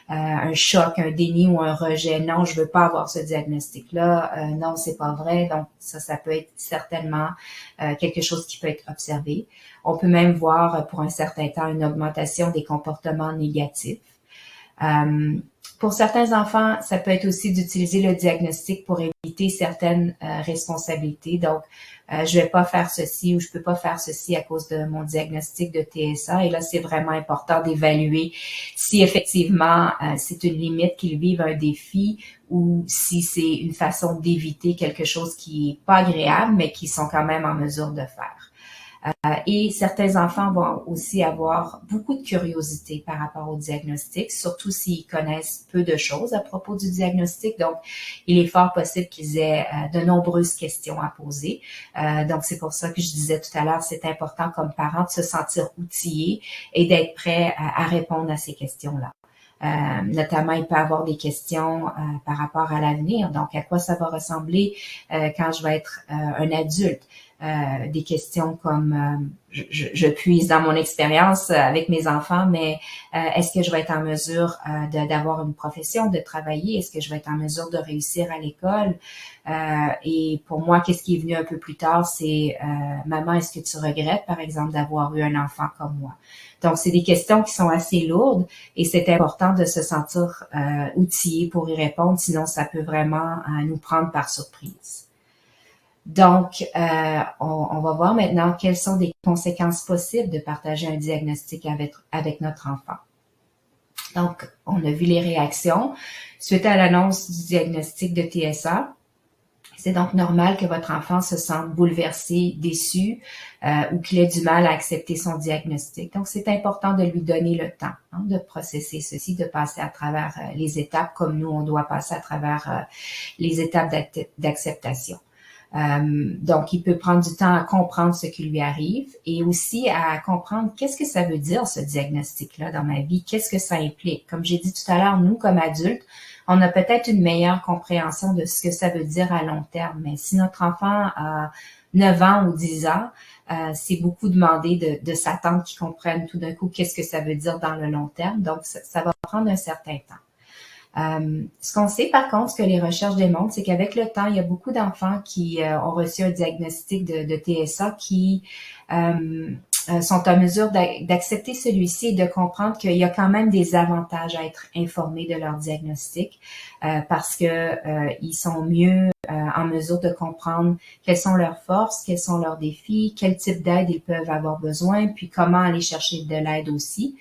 un choc, un déni ou un rejet. Non, je veux pas avoir ce diagnostic-là. Non, c'est pas vrai. Donc ça peut être certainement quelque chose qui peut être observé. On peut même voir pour un certain temps une augmentation des comportements négatifs. Pour certains enfants, ça peut être aussi d'utiliser le diagnostic pour éviter certaines responsabilités. Donc, je vais pas faire ceci ou je peux pas faire ceci à cause de mon diagnostic de TSA. Et là, c'est vraiment important d'évaluer si effectivement c'est une limite qu'ils vivent, un défi, ou si c'est une façon d'éviter quelque chose qui est pas agréable, mais qui sont quand même en mesure de faire. Et certains enfants vont aussi avoir beaucoup de curiosité par rapport au diagnostic, surtout s'ils connaissent peu de choses à propos du diagnostic. Donc, il est fort possible qu'ils aient de nombreuses questions à poser. Donc, c'est pour ça que je disais tout à l'heure, c'est important comme parent de se sentir outillé et d'être prêt à répondre à ces questions-là. Notamment, il peut avoir des questions par rapport à l'avenir. Donc, à quoi ça va ressembler quand je vais être un adulte? Des questions comme je puise dans mon expérience avec mes enfants, mais est-ce que je vais être en mesure d'avoir une profession, de travailler? Est-ce que je vais être en mesure de réussir à l'école? Et pour moi, qu'est-ce qui est venu un peu plus tard, c'est maman, est-ce que tu regrettes, par exemple, d'avoir eu un enfant comme moi? Donc, c'est des questions qui sont assez lourdes et c'est important de se sentir outillé pour y répondre, sinon ça peut vraiment nous prendre par surprise. Donc, on va voir maintenant quelles sont des conséquences possibles de partager un diagnostic avec notre enfant. Donc, on a vu les réactions suite à l'annonce du diagnostic de TSA. C'est donc normal que votre enfant se sente bouleversé, déçu ou qu'il ait du mal à accepter son diagnostic. Donc, c'est important de lui donner le temps de processer ceci, de passer à travers les étapes comme nous, on doit passer à travers les étapes d'acceptation. Donc, il peut prendre du temps à comprendre ce qui lui arrive et aussi à comprendre qu'est-ce que ça veut dire, ce diagnostic-là dans ma vie, qu'est-ce que ça implique. Comme j'ai dit tout à l'heure, nous, comme adultes, on a peut-être une meilleure compréhension de ce que ça veut dire à long terme. Mais si notre enfant a 9 ans ou 10 ans, c'est beaucoup demandé de s'attendre qu'il comprenne tout d'un coup qu'est-ce que ça veut dire dans le long terme. Donc, ça va prendre un certain temps. Ce qu'on sait par contre, ce que les recherches démontrent, c'est qu'avec le temps, il y a beaucoup d'enfants qui ont reçu un diagnostic de TSA qui sont en mesure d'accepter celui-ci et de comprendre qu'il y a quand même des avantages à être informés de leur diagnostic parce que ils sont mieux en mesure de comprendre quelles sont leurs forces, quels sont leurs défis, quel type d'aide ils peuvent avoir besoin, puis comment aller chercher de l'aide aussi.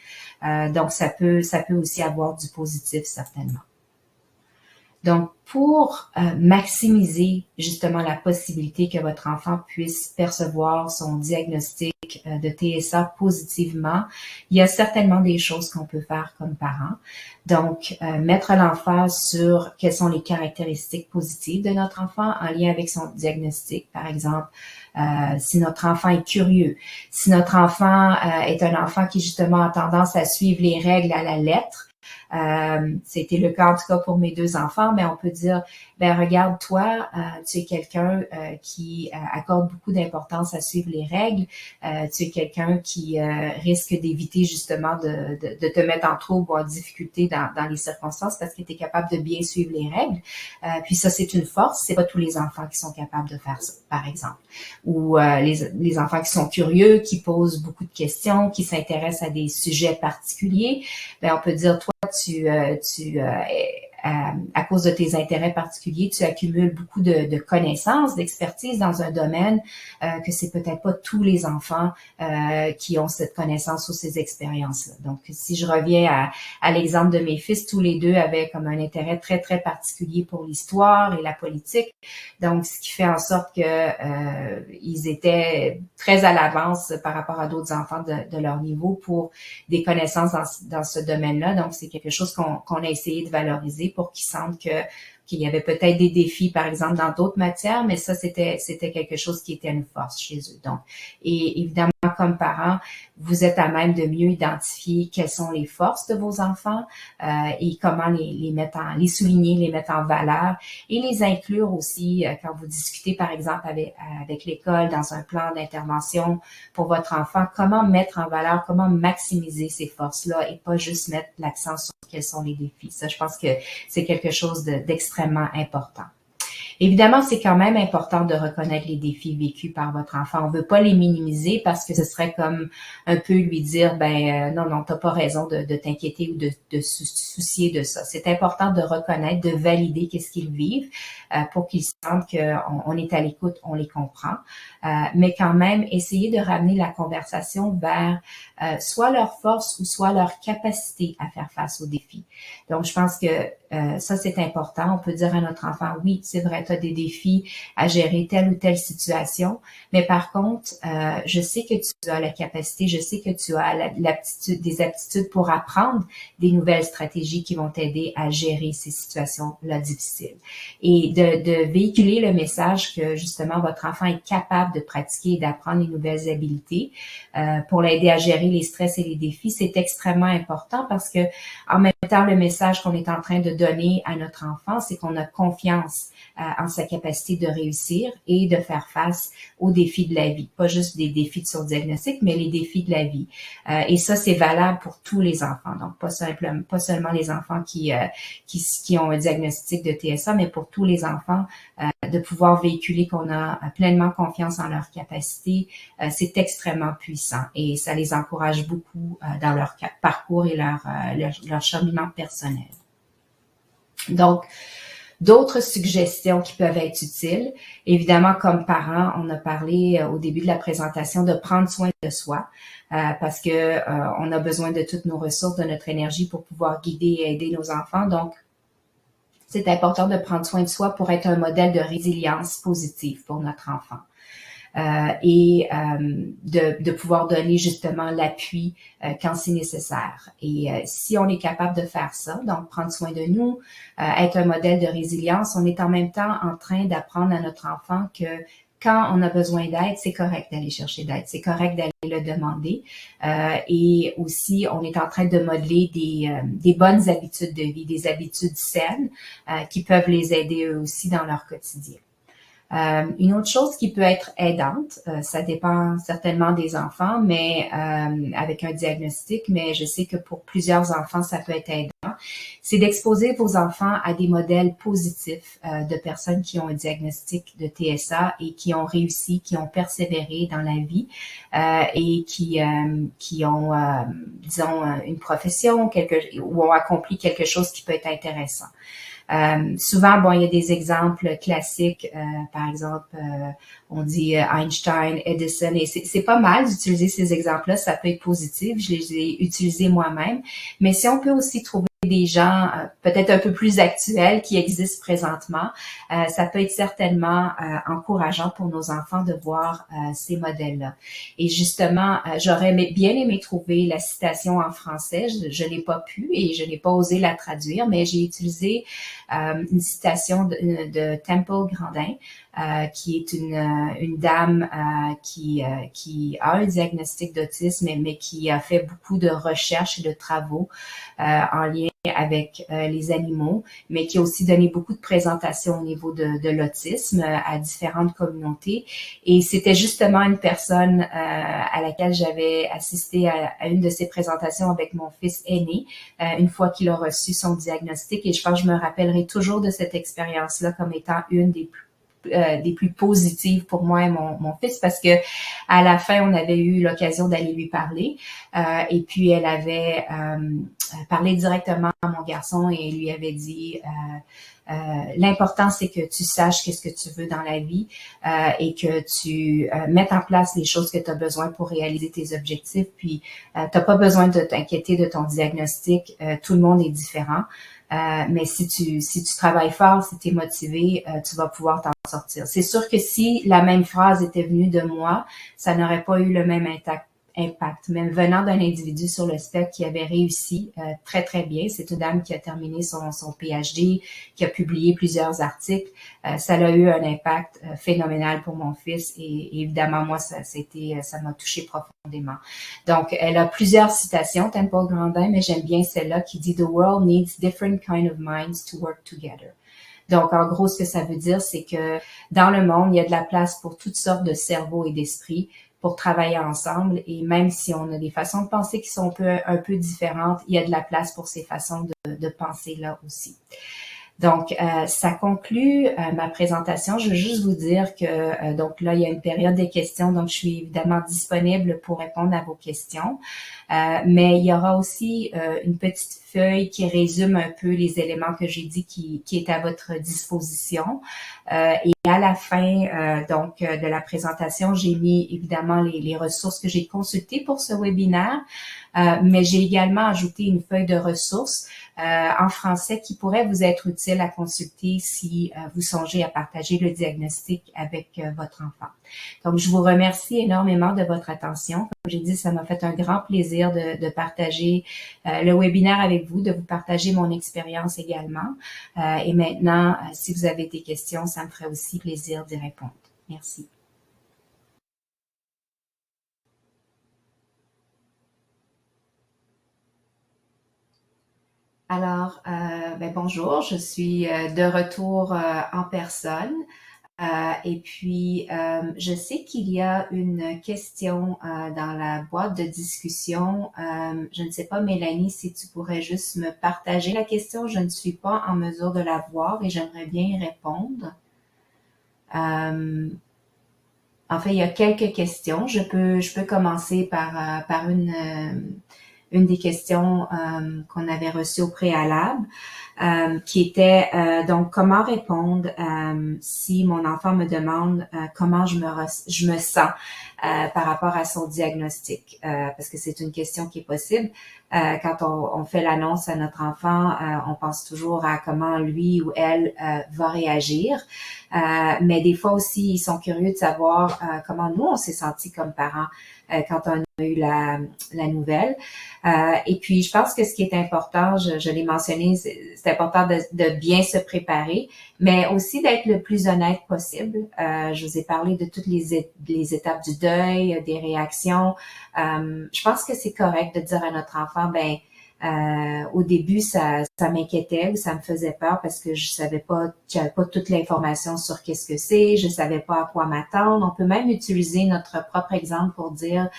Donc, ça peut aussi avoir du positif, certainement. Donc, pour maximiser justement la possibilité que votre enfant puisse percevoir son diagnostic de TSA positivement, il y a certainement des choses qu'on peut faire comme parents. Donc, mettre l'emphase sur quelles sont les caractéristiques positives de notre enfant en lien avec son diagnostic. Par exemple, si notre enfant est curieux, si notre enfant est un enfant qui justement a tendance à suivre les règles à la lettre, C'était le cas en tout cas pour mes 2 enfants, mais on peut dire, ben regarde toi, tu es quelqu'un qui accorde beaucoup d'importance à suivre les règles. Tu es quelqu'un qui risque d'éviter justement de te mettre en trouble ou en difficulté dans les circonstances parce que tu es capable de bien suivre les règles. Puis ça, c'est une force. C'est pas tous les enfants qui sont capables de faire ça, par exemple. Ou les enfants qui sont curieux, qui posent beaucoup de questions, qui s'intéressent à des sujets particuliers. Ben on peut dire, toi, à cause de tes intérêts particuliers, tu accumules beaucoup de connaissances, d'expertise dans un domaine que c'est peut-être pas tous les enfants qui ont cette connaissance ou ces expériences-là. Donc, si je reviens à l'exemple de mes fils, tous les deux avaient comme un intérêt très, très particulier pour l'histoire et la politique. Donc, ce qui fait en sorte que ils étaient très à l'avance par rapport à d'autres enfants de leur niveau pour des connaissances dans ce domaine-là. Donc, c'est quelque chose qu'on a essayé de valoriser pour qu'ils sentent qu'il y avait peut-être des défis, par exemple, dans d'autres matières, mais ça, c'était quelque chose qui était une force chez eux. Donc, et évidemment, comme parents, vous êtes à même de mieux identifier quelles sont les forces de vos enfants et comment les souligner, les mettre en valeur et les inclure aussi quand vous discutez, par exemple, avec l'école dans un plan d'intervention pour votre enfant, comment mettre en valeur, comment maximiser ces forces-là et pas juste mettre l'accent sur quels sont les défis. Ça, je pense que c'est quelque chose d'extrêmement important. Évidemment, c'est quand même important de reconnaître les défis vécus par votre enfant. On veut pas les minimiser parce que ce serait comme un peu lui dire, non, t'as pas raison de t'inquiéter ou de soucier de ça. C'est important de reconnaître, de valider qu'est-ce qu'ils vivent pour qu'ils sentent qu'on est à l'écoute, on les comprend. Mais quand même, essayer de ramener la conversation vers soit leur force ou soit leur capacité à faire face aux défis. Donc, je pense que ça, c'est important. On peut dire à notre enfant, oui, c'est vrai, tu as des défis à gérer telle ou telle situation, mais par contre, je sais que tu as la capacité, je sais que tu as des aptitudes pour apprendre des nouvelles stratégies qui vont t'aider à gérer ces situations-là difficiles. Et de véhiculer le message que justement votre enfant est capable de pratiquer et d'apprendre les nouvelles habiletés pour l'aider à gérer les stress et les défis, c'est extrêmement important parce que en même temps, le message qu'on est en train de donner à notre enfant, c'est qu'on a confiance en sa capacité de réussir et de faire face aux défis de la vie. Pas juste des défis de surdiagnostic, mais les défis de la vie. Et ça, c'est valable pour tous les enfants. Donc, pas seulement les enfants qui ont un diagnostic de TSA, mais pour tous les enfants, de pouvoir véhiculer qu'on a pleinement confiance en leur capacité, c'est extrêmement puissant et ça les encourage beaucoup dans leur parcours et leur cheminement personnel. Donc, d'autres suggestions qui peuvent être utiles. Évidemment, comme parents, on a parlé au début de la présentation de prendre soin de soi parce que on a besoin de toutes nos ressources, de notre énergie pour pouvoir guider et aider nos enfants. Donc, c'est important de prendre soin de soi pour être un modèle de résilience positive pour notre enfant. Et de pouvoir donner justement l'appui quand c'est nécessaire. Et si on est capable de faire ça, donc prendre soin de nous, être un modèle de résilience, on est en même temps en train d'apprendre à notre enfant que quand on a besoin d'aide, c'est correct d'aller chercher d'aide, c'est correct d'aller le demander. Et aussi, on est en train de modeler des bonnes habitudes de vie, des habitudes saines qui peuvent les aider eux aussi dans leur quotidien. Une autre chose qui peut être aidante, ça dépend certainement des enfants, mais avec un diagnostic, mais je sais que pour plusieurs enfants, ça peut être aidant, c'est d'exposer vos enfants à des modèles positifs de personnes qui ont un diagnostic de TSA et qui ont réussi, qui ont persévéré dans la vie et qui ont, disons, une profession ou ont accompli quelque chose qui peut être intéressant. Souvent, bon, il y a des exemples classiques, par exemple, on dit Einstein, Edison, et c'est pas mal d'utiliser ces exemples-là, ça peut être positif, je les ai utilisés moi-même, mais si on peut aussi trouver des gens peut-être un peu plus actuels qui existent présentement, ça peut être certainement encourageant pour nos enfants de voir ces modèles-là. Et justement, j'aurais bien aimé trouver la citation en français, je n'ai pas pu et je n'ai pas osé la traduire, mais j'ai utilisé une citation de Temple Grandin, qui est une dame qui a un diagnostic d'autisme, mais qui a fait beaucoup de recherches et de travaux en lien avec les animaux, mais qui a aussi donné beaucoup de présentations au niveau de l'autisme à différentes communautés. Et c'était justement une personne à laquelle j'avais assisté à une de ces présentations avec mon fils aîné, une fois qu'il a reçu son diagnostic. Et je pense que je me rappellerai toujours de cette expérience-là comme étant une des plus positives pour moi et mon fils, parce que à la fin, on avait eu l'occasion d'aller lui parler, et puis elle avait parlé directement à mon garçon et lui avait dit l'important, c'est que tu saches qu'est-ce que tu veux dans la vie, et que tu mettes en place les choses que tu as besoin pour réaliser tes objectifs. Puis, tu n'as pas besoin de t'inquiéter de ton diagnostic. Tout le monde est différent. Mais si tu travailles fort, si tu es motivé, tu vas pouvoir t'en sortir. C'est sûr que si la même phrase était venue de moi, ça n'aurait pas eu le même impact. Même venant d'un individu sur le spectre qui avait réussi très, très bien. C'est une dame qui a terminé son PhD, qui a publié plusieurs articles. Ça a eu un impact phénoménal pour mon fils et évidemment, moi, ça m'a touché profondément. Donc, elle a plusieurs citations, Temple Grandin, mais j'aime bien celle-là qui dit « The world needs different kind of minds to work together ». Donc, en gros, ce que ça veut dire, c'est que dans le monde, il y a de la place pour toutes sortes de cerveaux et d'esprits pour travailler ensemble. Et même si on a des façons de penser qui sont un peu différentes, il y a de la place pour ces façons de penser là aussi. Donc, ça conclut ma présentation. Je veux juste vous dire que donc là, il y a une période de questions, donc je suis évidemment disponible pour répondre à vos questions. Mais il y aura aussi une petite feuille qui résume un peu les éléments que j'ai dit qui est à votre disposition. Et à la fin de la présentation, j'ai mis évidemment les ressources que j'ai consultées pour ce webinaire, mais j'ai également ajouté une feuille de ressources en français qui pourrait vous être utile à consulter si vous songez à partager le diagnostic avec votre enfant. Donc, je vous remercie énormément de votre attention. Comme j'ai dit, ça m'a fait un grand plaisir de partager le webinaire avec vous, de vous partager mon expérience également. Et maintenant, si vous avez des questions, ça me ferait aussi plaisir d'y répondre. Merci. Alors, bonjour, je suis de retour en personne. Et puis, je sais qu'il y a une question dans la boîte de discussion. Je ne sais pas, Mélanie, si tu pourrais juste me partager la question. Je ne suis pas en mesure de la voir et j'aimerais bien y répondre. En fait, il y a quelques questions. Je peux commencer par une des questions qu'on avait reçues au préalable, qui était donc comment répondre si mon enfant me demande comment je me sens par rapport à son diagnostic, parce que c'est une question qui est possible. Quand on fait l'annonce à notre enfant, on pense toujours à comment lui ou elle va réagir. Mais des fois aussi, ils sont curieux de savoir comment nous, on s'est sentis comme parents quand on a eu la nouvelle. Et puis, je pense que ce qui est important, je l'ai mentionné, c'est important de bien se préparer, mais aussi d'être le plus honnête possible. Je vous ai parlé de toutes les étapes du deuil, des réactions. Je pense que c'est correct de dire à notre enfant, au début, ça m'inquiétait ou ça me faisait peur parce que j'avais pas toute l'information sur qu'est-ce que c'est, je savais pas à quoi m'attendre. On peut même utiliser notre propre exemple pour dire,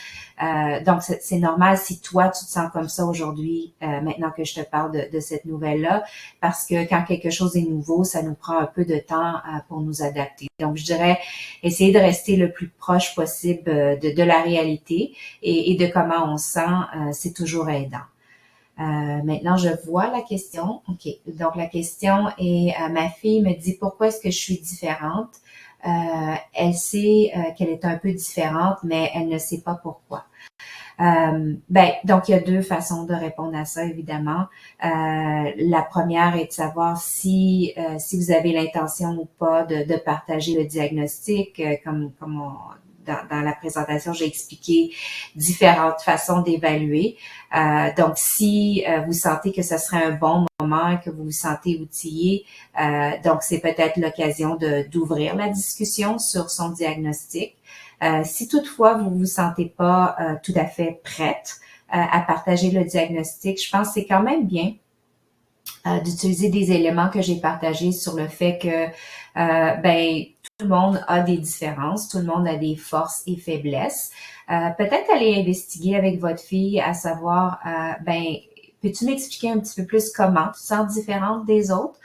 donc c'est normal si toi tu te sens comme ça aujourd'hui, maintenant que je te parle de cette nouvelle-là, parce que quand quelque chose est nouveau, ça nous prend un peu de temps pour nous adapter. Donc je dirais, essayer de rester le plus proche possible de la réalité et de comment on se sent, c'est toujours aidant. Maintenant, je vois la question. OK. Donc, la question est, ma fille me dit pourquoi est-ce que je suis différente? Elle sait qu'elle est un peu différente, mais elle ne sait pas pourquoi. Donc, il y a deux façons de répondre à ça, évidemment. La première est de savoir si vous avez l'intention ou pas de partager le diagnostic, comme dans la présentation, j'ai expliqué différentes façons d'évaluer. Donc, si vous sentez que ce serait un bon moment, que vous vous sentez outillé, donc c'est peut-être l'occasion d'ouvrir la discussion sur son diagnostic. Si toutefois vous vous sentez pas tout à fait prête à partager le diagnostic, je pense que c'est quand même bien d'utiliser des éléments que j'ai partagés sur le fait que tout le monde a des différences, tout le monde a des forces et faiblesses. Peut-être aller investiguer avec votre fille à savoir peux-tu m'expliquer un petit peu plus comment tu te sens différente des autres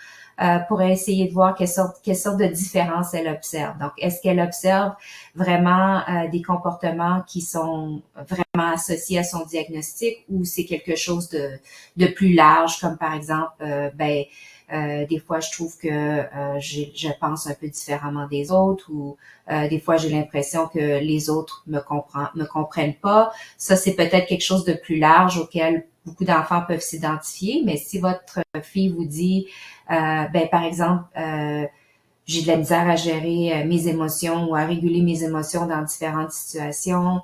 pour essayer de voir quelle sorte de différence elle observe. Donc, est-ce qu'elle observe vraiment des comportements qui sont vraiment associés à son diagnostic ou c'est quelque chose de plus large, comme par exemple, des fois, je trouve que je pense un peu différemment des autres ou des fois, j'ai l'impression que les autres me comprennent pas. Ça, c'est peut-être quelque chose de plus large auquel beaucoup d'enfants peuvent s'identifier. Mais si votre fille vous dit, par exemple, j'ai de la misère à gérer mes émotions ou à réguler mes émotions dans différentes situations,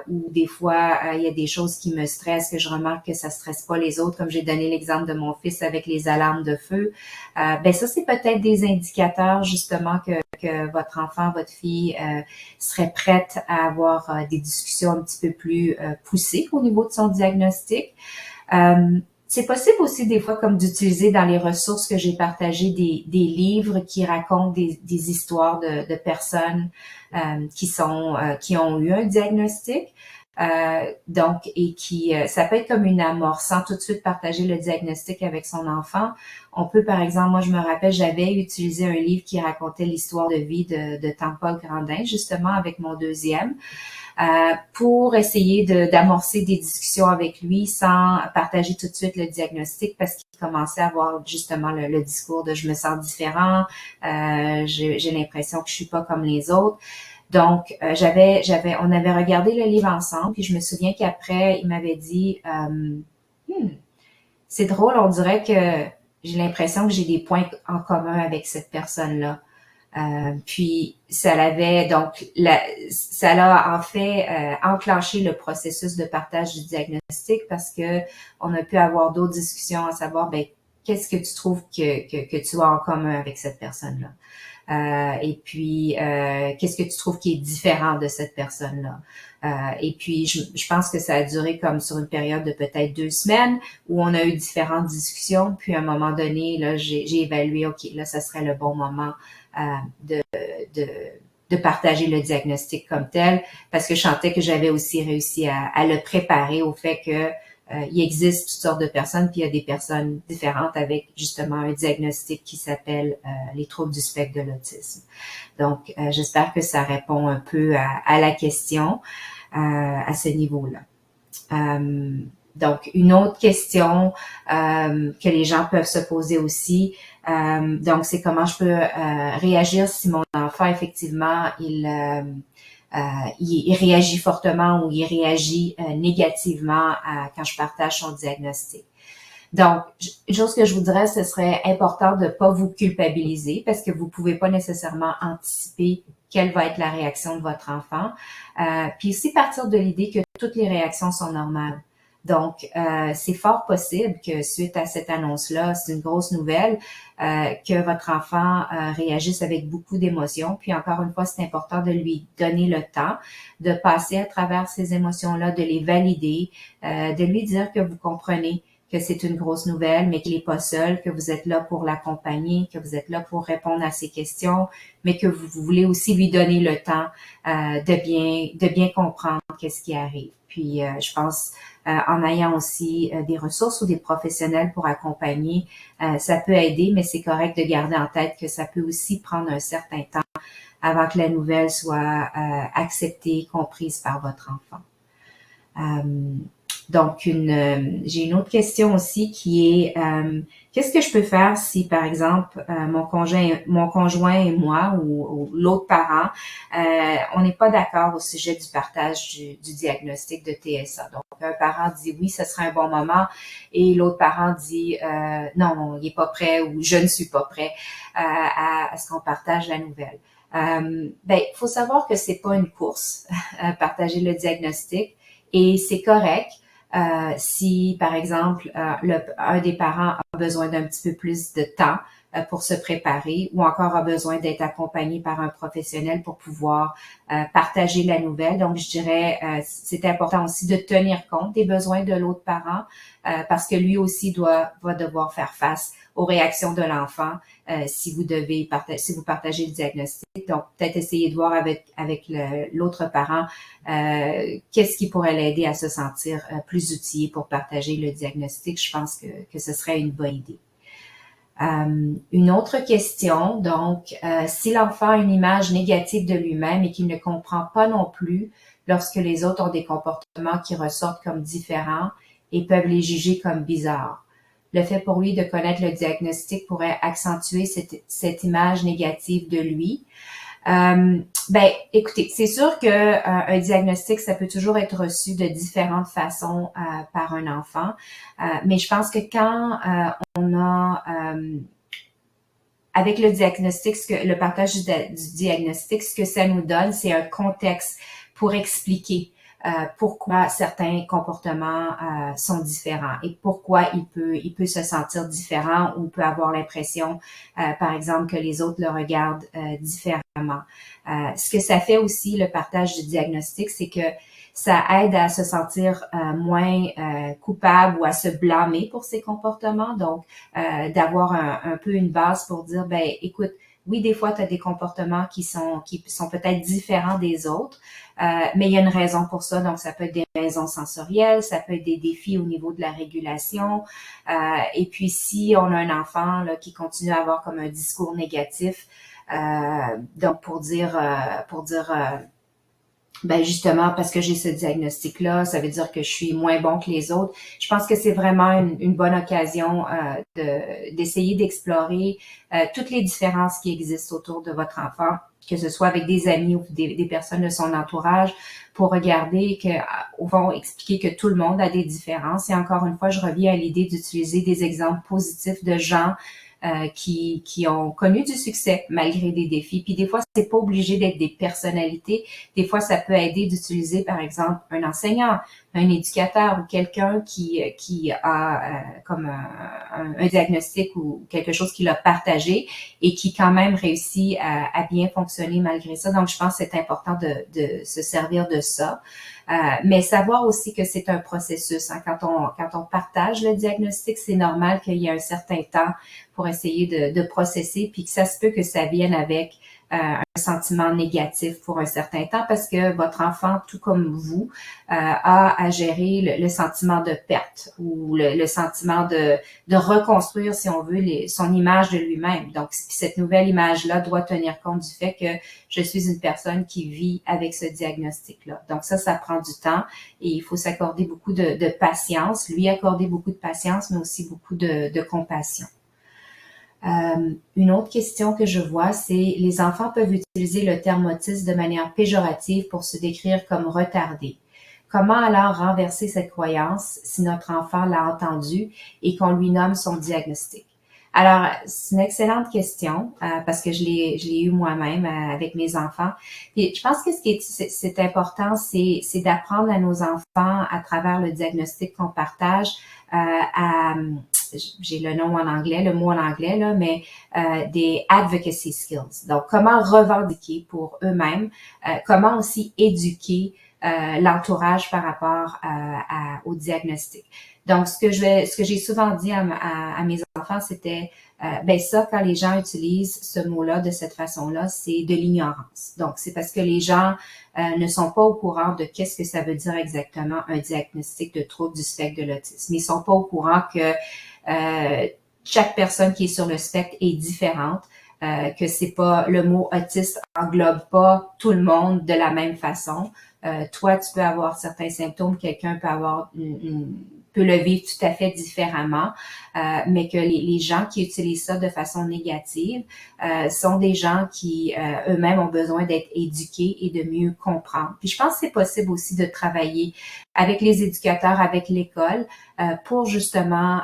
ou des fois, il y a des choses qui me stressent, que je remarque que ça stresse pas les autres, comme j'ai donné l'exemple de mon fils avec les alarmes de feu. Ça, c'est peut-être des indicateurs justement que votre enfant, votre fille serait prête à avoir des discussions un petit peu plus poussées au niveau de son diagnostic. C'est possible aussi des fois comme d'utiliser dans les ressources que j'ai partagées des livres qui racontent des histoires de personnes qui ont eu un diagnostic. Ça peut être comme une amorce, sans tout de suite partager le diagnostic avec son enfant. On peut, par exemple, moi je me rappelle, j'avais utilisé un livre qui racontait l'histoire de vie de Temple Grandin, justement avec mon deuxième. Pour essayer d'amorcer des discussions avec lui sans partager tout de suite le diagnostic parce qu'il commençait à avoir justement le discours de je me sens différent, j'ai l'impression que je suis pas comme les autres. Donc, on avait regardé le livre ensemble, puis je me souviens qu'après, il m'avait dit, c'est drôle, on dirait que j'ai l'impression que j'ai des points en commun avec cette personne-là. Puis ça l'a en fait enclenché le processus de partage du diagnostic parce que on a pu avoir d'autres discussions à savoir qu'est-ce que tu trouves que tu as en commun avec cette personne-là. Et puis qu'est-ce que tu trouves qui est différent de cette personne-là. Et puis je pense que ça a duré comme sur une période de peut-être 2 semaines où on a eu différentes discussions. Puis à un moment donné, là, j'ai évalué, OK, là, ça serait le bon moment de partager le diagnostic comme tel, parce que je sentais que j'avais aussi réussi à le préparer au fait que il existe toutes sortes de personnes, puis il y a des personnes différentes avec justement un diagnostic qui s'appelle les troubles du spectre de l'autisme. Donc, j'espère que ça répond un peu à la question à ce niveau-là. Donc, une autre question que les gens peuvent se poser aussi, donc c'est comment je peux réagir si mon enfant, effectivement, il réagit fortement ou il réagit négativement quand je partage son diagnostic. Donc, une chose que je vous dirais, ce serait important de pas vous culpabiliser parce que vous pouvez pas nécessairement anticiper quelle va être la réaction de votre enfant. Puis aussi partir de l'idée que toutes les réactions sont normales. Donc, c'est fort possible que suite à cette annonce-là, c'est une grosse nouvelle, que votre enfant réagisse avec beaucoup d'émotions. Puis encore une fois, c'est important de lui donner le temps de passer à travers ces émotions-là, de les valider, de lui dire que vous comprenez que c'est une grosse nouvelle, mais qu'il n'est pas seul, que vous êtes là pour l'accompagner, que vous êtes là pour répondre à ses questions, mais que vous voulez aussi lui donner le temps de bien comprendre qu'est-ce qui arrive. Puis, je pense, en ayant aussi des ressources ou des professionnels pour accompagner, ça peut aider, mais c'est correct de garder en tête que ça peut aussi prendre un certain temps avant que la nouvelle soit acceptée, comprise par votre enfant. Donc, j'ai une autre question aussi qui est qu'est-ce que je peux faire si, par exemple, mon conjoint et moi ou l'autre parent, on n'est pas d'accord au sujet du partage du diagnostic de TSA. Donc, un parent dit oui, ce serait un bon moment, et l'autre parent dit non, il est pas prêt ou je ne suis pas prêt à ce qu'on partage la nouvelle. Faut savoir que c'est pas une course, partager le diagnostic, et c'est correct. Si, par exemple, un des parents a besoin d'un petit peu plus de temps pour se préparer ou encore a besoin d'être accompagné par un professionnel pour pouvoir partager la nouvelle. Donc, je dirais, c'est important aussi de tenir compte des besoins de l'autre parent parce que lui aussi va devoir faire face aux réactions de l'enfant si vous partagez le diagnostic. Donc, peut-être essayer de voir avec l'autre parent qu'est-ce qui pourrait l'aider à se sentir plus outillé pour partager le diagnostic. Je pense que ce serait une bonne idée. Une autre question, donc, si l'enfant a une image négative de lui-même et qu'il ne comprend pas non plus lorsque les autres ont des comportements qui ressortent comme différents et peuvent les juger comme bizarres. Le fait pour lui de connaître le diagnostic pourrait accentuer cette image négative de lui. Écoutez, c'est sûr que un diagnostic, ça peut toujours être reçu de différentes façons par un enfant, mais je pense que quand on a avec le diagnostic, le partage du diagnostic, ce que ça nous donne, c'est un contexte pour expliquer pourquoi certains comportements sont différents et pourquoi il peut se sentir différent ou peut avoir l'impression, par exemple, que les autres le regardent différemment. Ce que ça fait aussi, le partage du diagnostic, c'est que ça aide à se sentir moins coupable ou à se blâmer pour ses comportements. Donc, d'avoir un peu une base pour dire, ben, écoute, oui, des fois, tu as des comportements qui sont peut-être différents des autres, mais il y a une raison pour ça. Donc, ça peut être des raisons sensorielles, ça peut être des défis au niveau de la régulation. Et puis, si on a un enfant là, qui continue à avoir comme un discours négatif, donc pour dire ben justement, parce que j'ai ce diagnostic-là, ça veut dire que je suis moins bon que les autres. Je pense que c'est vraiment une bonne occasion d'essayer d'explorer toutes les différences qui existent autour de votre enfant, que ce soit avec des amis ou des personnes de son entourage, pour regarder au fond, expliquer que tout le monde a des différences. Et encore une fois, je reviens à l'idée d'utiliser des exemples positifs de gens qui ont connu du succès malgré des défis. Puis des fois, c'est pas obligé d'être des personnalités. Des fois, ça peut aider d'utiliser, par exemple, un enseignant, un éducateur ou quelqu'un qui a comme un diagnostic ou quelque chose qu'il a partagé et qui quand même réussit à bien fonctionner malgré ça. Donc, je pense que c'est important de se servir de ça. Mais savoir aussi que c'est un processus. Hein. Quand on partage le diagnostic, c'est normal qu'il y ait un certain temps pour essayer de processer, puis que ça se peut que ça vienne avec un sentiment négatif pour un certain temps parce que votre enfant, tout comme vous, a à gérer le sentiment de perte ou le sentiment de reconstruire, si on veut, son image de lui-même. Donc, cette nouvelle image-là doit tenir compte du fait que je suis une personne qui vit avec ce diagnostic-là. Donc, ça prend du temps et il faut s'accorder beaucoup de patience, lui accorder beaucoup de patience, mais aussi beaucoup de compassion. Une autre question que je vois, c'est les enfants peuvent utiliser le terme autiste de manière péjorative pour se décrire comme retardé. Comment alors renverser cette croyance si notre enfant l'a entendu et qu'on lui nomme son diagnostic? Alors, c'est une excellente question parce que je l'ai eu moi-même avec mes enfants. Et je pense que c'est important, c'est d'apprendre à nos enfants à travers le diagnostic qu'on partage j'ai le nom en anglais, le mot en anglais, là, mais des advocacy skills. Donc, comment revendiquer pour eux-mêmes, comment aussi éduquer l'entourage par rapport au diagnostic. Donc, ce que j'ai souvent dit à mes enfants, c'était ça, quand les gens utilisent ce mot-là de cette façon-là, c'est de l'ignorance. Donc, c'est parce que les gens ne sont pas au courant de qu'est-ce que ça veut dire exactement un diagnostic de trouble du spectre de l'autisme. Ils sont pas au courant que chaque personne qui est sur le spectre est différente, que c'est pas le mot autiste englobe pas tout le monde de la même façon. Toi, tu peux avoir certains symptômes, quelqu'un peut avoir peut le vivre tout à fait différemment, mais que les gens qui utilisent ça de façon négative sont des gens qui eux-mêmes ont besoin d'être éduqués et de mieux comprendre. Puis je pense que c'est possible aussi de travailler avec les éducateurs, avec l'école, pour justement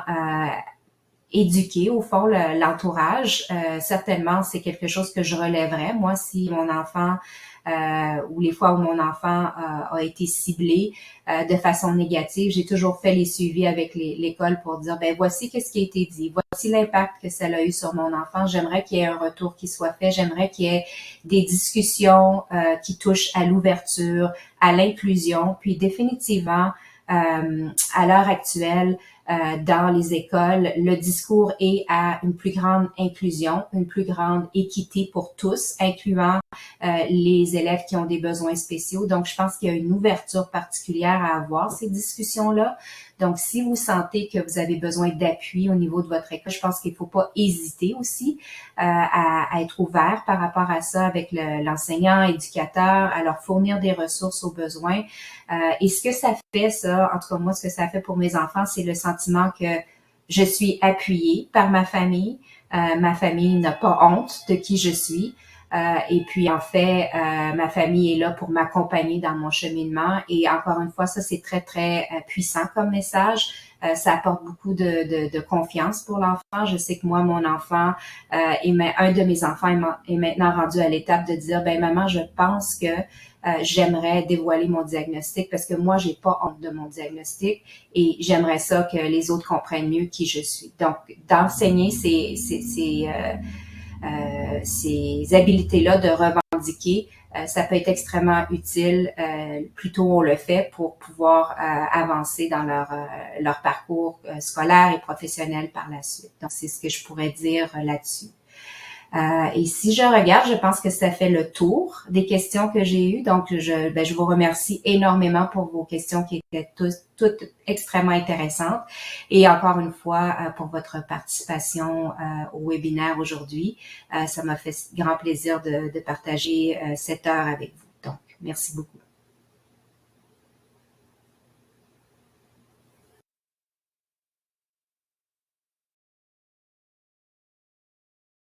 éduquer au fond l'entourage. Certainement, c'est quelque chose que je relèverais. Moi, si mon enfant ou les fois où mon enfant a été ciblé de façon négative, j'ai toujours fait les suivis avec l'école pour dire, ben voici qu'est-ce qui a été dit, voici l'impact que ça a eu sur mon enfant. J'aimerais qu'il y ait un retour qui soit fait, j'aimerais qu'il y ait des discussions qui touchent à l'ouverture, à l'inclusion, puis définitivement, à l'heure actuelle, dans les écoles, le discours est à une plus grande inclusion, une plus grande équité pour tous, incluant les élèves qui ont des besoins spéciaux. Donc, je pense qu'il y a une ouverture particulière à avoir ces discussions-là. Donc, si vous sentez que vous avez besoin d'appui au niveau de votre école, je pense qu'il ne faut pas hésiter aussi à être ouvert par rapport à ça avec l'enseignant, éducateur, à leur fournir des ressources aux besoins. Et ce que ça fait, ça, en tout cas moi, ce que ça fait pour mes enfants, c'est le sentiment que je suis appuyée par ma famille. Ma famille n'a pas honte de qui je suis. Et puis, en fait, ma famille est là pour m'accompagner dans mon cheminement. Et encore une fois, ça, c'est très, très puissant comme message. Ça apporte beaucoup de confiance pour l'enfant. Je sais que moi, mon enfant, un de mes enfants est maintenant rendu à l'étape de dire, ben maman, je pense que j'aimerais dévoiler mon diagnostic parce que moi, j'ai pas honte de mon diagnostic et j'aimerais ça que les autres comprennent mieux qui je suis. Donc, d'enseigner ces habiletés-là de revendiquer, ça peut être extrêmement utile. Plus tôt on le fait pour pouvoir avancer dans leur parcours scolaire et professionnel par la suite. Donc, c'est ce que je pourrais dire là-dessus. Et si je regarde, je pense que ça fait le tour des questions que j'ai eues. Donc, je vous remercie énormément pour vos questions qui étaient toutes extrêmement intéressantes. Et encore une fois, pour votre participation au webinaire aujourd'hui. Ça m'a fait grand plaisir de partager cette heure avec vous. Donc, merci beaucoup.